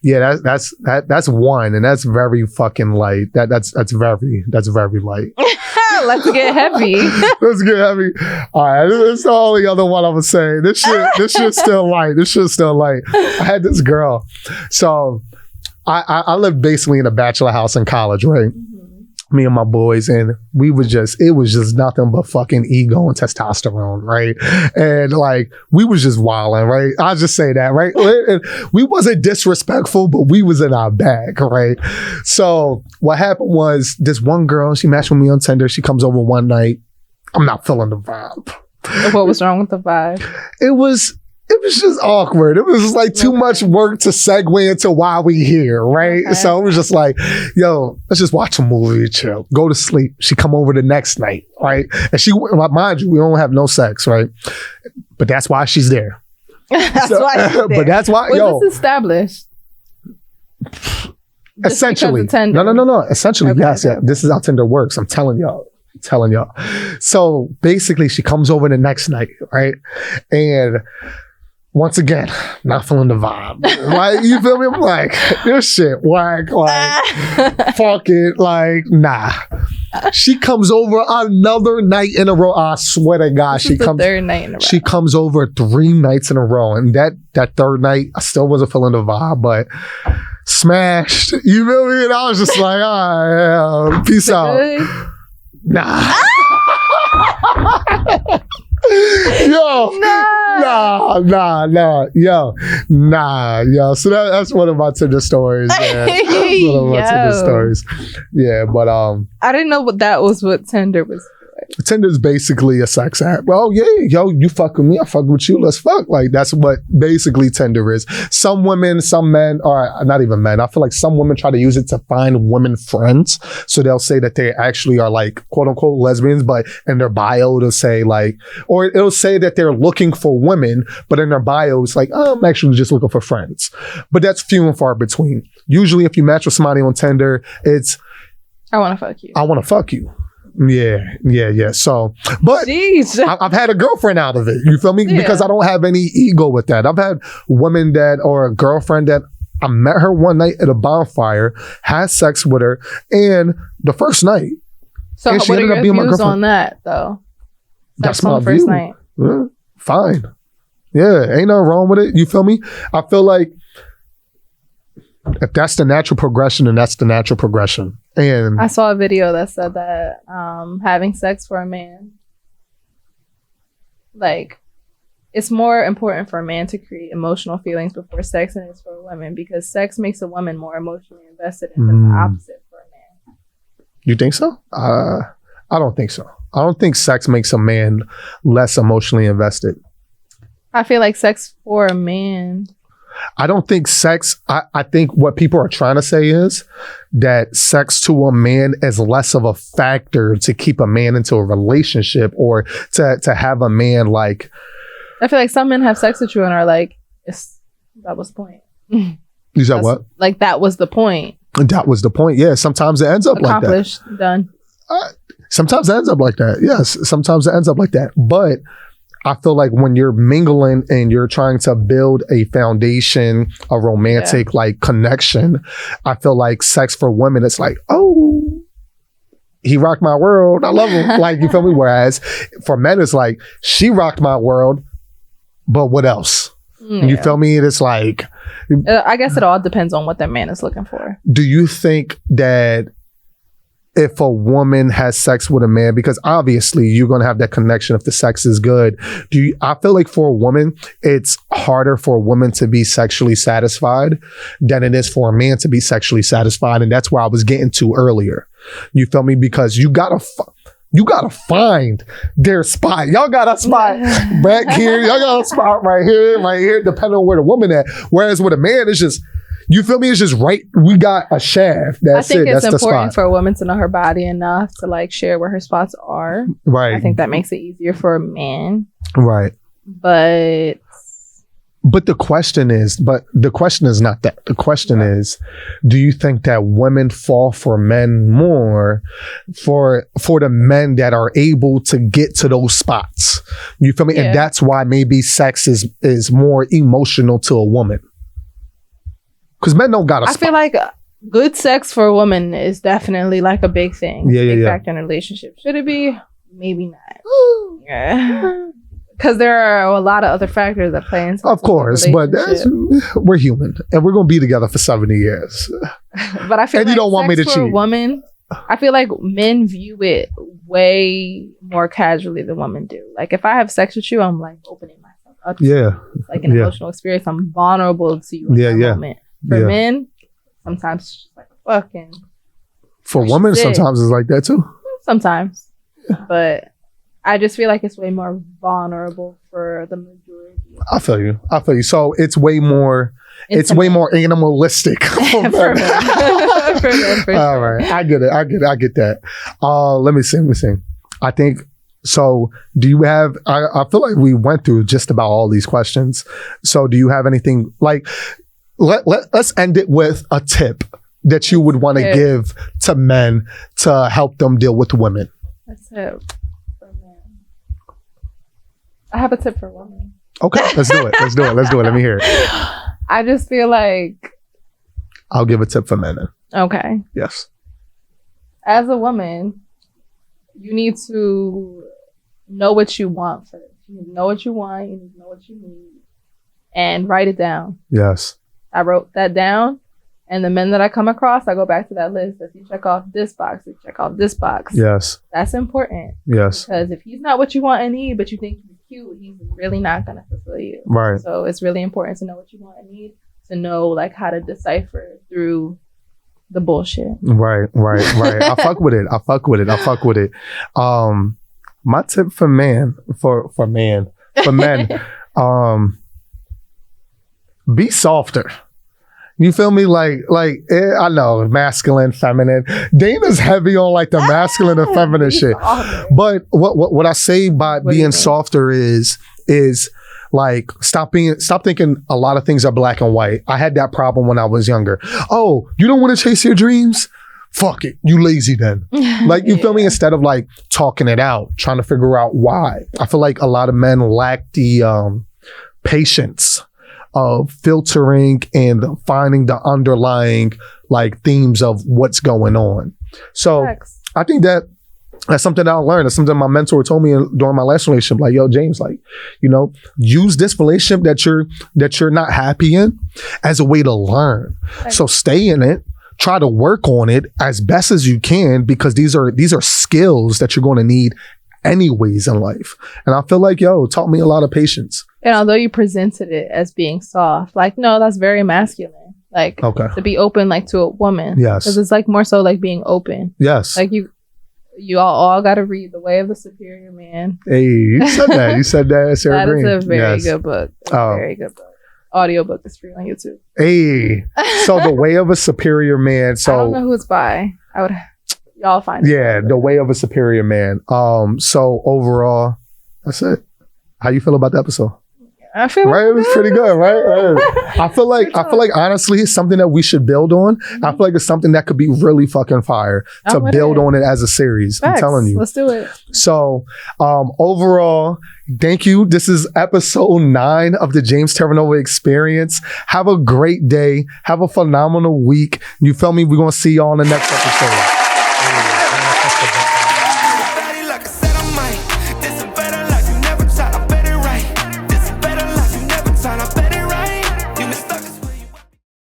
yeah, that's one, and that's very fucking light. That's very light. Let's get heavy. Let's get heavy. All right, that's the only other one I would say. This shit's still light. I had this girl, so I lived basically in a bachelor house in college, right? Mm-hmm. Me and my boys, and it was just nothing but fucking ego and testosterone, right? And like, we was just wilding, right? I'll just say that, right? And we wasn't disrespectful, but we was in our bag, right? So what happened was, this one girl, she matched with me on Tinder. She comes over one night. I'm not feeling the vibe. What was wrong with the vibe? It was just awkward. It was like too much work to segue into why we here, right? Okay. So it was just like, yo, let's just watch a movie, chill, go to sleep. She come over the next night, right? And she, mind you, we don't have no sex, right? But that's why she's there. That's why she's there. But that's why, was this established? Essentially. No. Essentially, okay, yes. Okay. Yeah. This is how Tinder works. I'm telling y'all. So basically, she comes over the next night, right? And once again, not feeling the vibe. Like, you feel me? I'm like, this shit whack. Like, fuck it. Like, nah. She comes over another night in a row. I swear to God, she comes. Third night in a row. She comes over 3 nights in a row, and that third night, I still wasn't feeling the vibe, but smashed. You feel me? And I was just like, all right, yeah, peace out. Nah. Yo, so that's one of my Tinder stories, man. Yeah, but I didn't know that was what Tinder was. Tinder's basically a sex app. Well, yeah, yo, you fuck with me, I fuck with you, let's fuck. Like, that's what basically Tinder is. Some women, some men, or not even men, I feel like some women try to use it to find women friends. So they'll say that they actually are like, quote unquote, lesbians, but in their bio, it'll say like, or it'll say that they're looking for women, but in their bio, it's like, oh, I'm actually just looking for friends. But that's few and far between. Usually, if you match with somebody on Tinder, it's, I want to fuck you. I want to fuck you. Yeah. So, but I've had a girlfriend out of it. You feel me? Yeah. Because I don't have any ego with that. I've had women or a girlfriend that I met her one night at a bonfire, had sex with her, and the first night. So what are your views on that, though? That's my first night. Yeah, fine. Yeah, ain't nothing wrong with it. You feel me? I feel like if that's the natural progression, then that's the natural progression. And I saw a video that said that having sex for a man, like, it's more important for a man to create emotional feelings before sex than it is for a woman, because sex makes a woman more emotionally invested, and it's the opposite for a man. You think so? I don't think so. I don't think sex makes a man less emotionally invested. I feel like sex for a man. I don't think sex, I think what people are trying to say is that sex to a man is less of a factor to keep a man into a relationship, or to have a man like. I feel like some men have sex with you and are like, that was the point. You said what? Like, that was the point. That was the point. Yeah. Sometimes it ends up like that. Accomplished. Done. Sometimes it ends up like that. Yes. Sometimes it ends up like that. But I feel like when you're mingling and you're trying to build a foundation, a romantic like connection, I feel like sex for women, it's like, oh, he rocked my world. I love him. Like, you feel me? Whereas for men, it's like, she rocked my world, but what else? Yeah. You feel me? It's like, I guess it all depends on what that man is looking for. Do you think that if a woman has sex with a man, because obviously you're going to have that connection if the sex is good, I feel like for a woman, it's harder for a woman to be sexually satisfied than it is for a man to be sexually satisfied. And that's where I was getting to earlier. You feel me? Because you gotta find their spot. Y'all got a spot back here. Y'all got a spot right here, depending on where the woman at. Whereas with a man, it's just, you feel me? It's just right. We got a shaft. That's it. It's important for a woman to know her body enough to like share where her spots are. Right. I think that makes it easier for a man. Right. But the question is not that. The question is, do you think that women fall for men more for the men that are able to get to those spots? You feel me? Yeah. And that's why maybe sex is more emotional to a woman. Because men don't got a spot. I feel like good sex for a woman is definitely like a big thing. Big factor in a relationship. Should it be? Maybe not. Yeah. Because there are a lot of other factors that play into. Of course, but we're human, and we're gonna be together for 70 years. But I feel and like you don't want me to cheat. For a woman, I feel like men view it way more casually than women do. Like, if I have sex with you, I'm like opening myself up to you. Like an emotional experience. I'm vulnerable to you in that moment. For men, sometimes it's just like fucking. For women, sometimes it's like that too. Sometimes, but I just feel like it's way more vulnerable for the majority. I feel you. So it's way more. It's way more animalistic. For men. For all right, I get it. I get that. Let me see. I think. So do you have? I feel like we went through just about all these questions. So do you have anything like? Let's end it with a tip that you would want to give to men to help them deal with women. A tip for men. I have a tip for women. Okay, let's do it. Let me hear it. I just feel like I'll give a tip for men. Okay. Yes. As a woman, you need to know what you want first. You need to know what you want. You need to know what you need, and write it down. Yes. I wrote that down, and the men that I come across, I go back to that list. If you check off this box, you check off this box. Yes. That's important. Yes. Because if he's not what you want and need, but you think he's cute, he's really not going to fulfill you. Right. So it's really important to know what you want and need, to know like how to decipher through the bullshit. Right. I fuck with it. My tip for men, be softer. You feel me? Like I know, masculine, feminine. Dana's heavy on like the masculine and feminine shit. But what I say by being softer is like stop thinking a lot of things are black and white. I had that problem when I was younger. Oh, you don't want to chase your dreams? fuck it, you lazy then. Like, you feel me? Instead of like talking it out, trying to figure out why. I feel like a lot of men lack the patience of filtering and finding the underlying like themes of what's going on. So I think that's something that I learned. That's something my mentor told me during my last relationship. Like, yo, James, like, you know, use this relationship that you're not happy in as a way to learn. So stay in it. Try to work on it as best as you can, because these are skills that you're going to need anyways in life. And I feel like, yo, it taught me a lot of patience. And although you presented it as being soft, like, no, that's very masculine. Like, to be open, like, to a woman. Yes. Because it's like more so like being open. Yes. Like, you all got to read The Way of the Superior Man. Hey, you said that. You said that, Sarah Green. That is a very good book. Very good book. Audiobook is free on YouTube. Hey, so The Way of a Superior Man. So I don't know who it's by. Y'all find it. Yeah, The Way of a Superior Man. So overall, that's it. How you feel about the episode? I feel right. It was pretty good, right? I feel like honestly, it's something that we should build on. I feel like it's something that could be really fucking fire to build on it as a series. Facts. I'm telling you. Let's do it. So overall, thank you. This is episode 9 of the James Terranova Experience. Have a great day. Have a phenomenal week. You feel me? We're gonna see y'all on the next episode.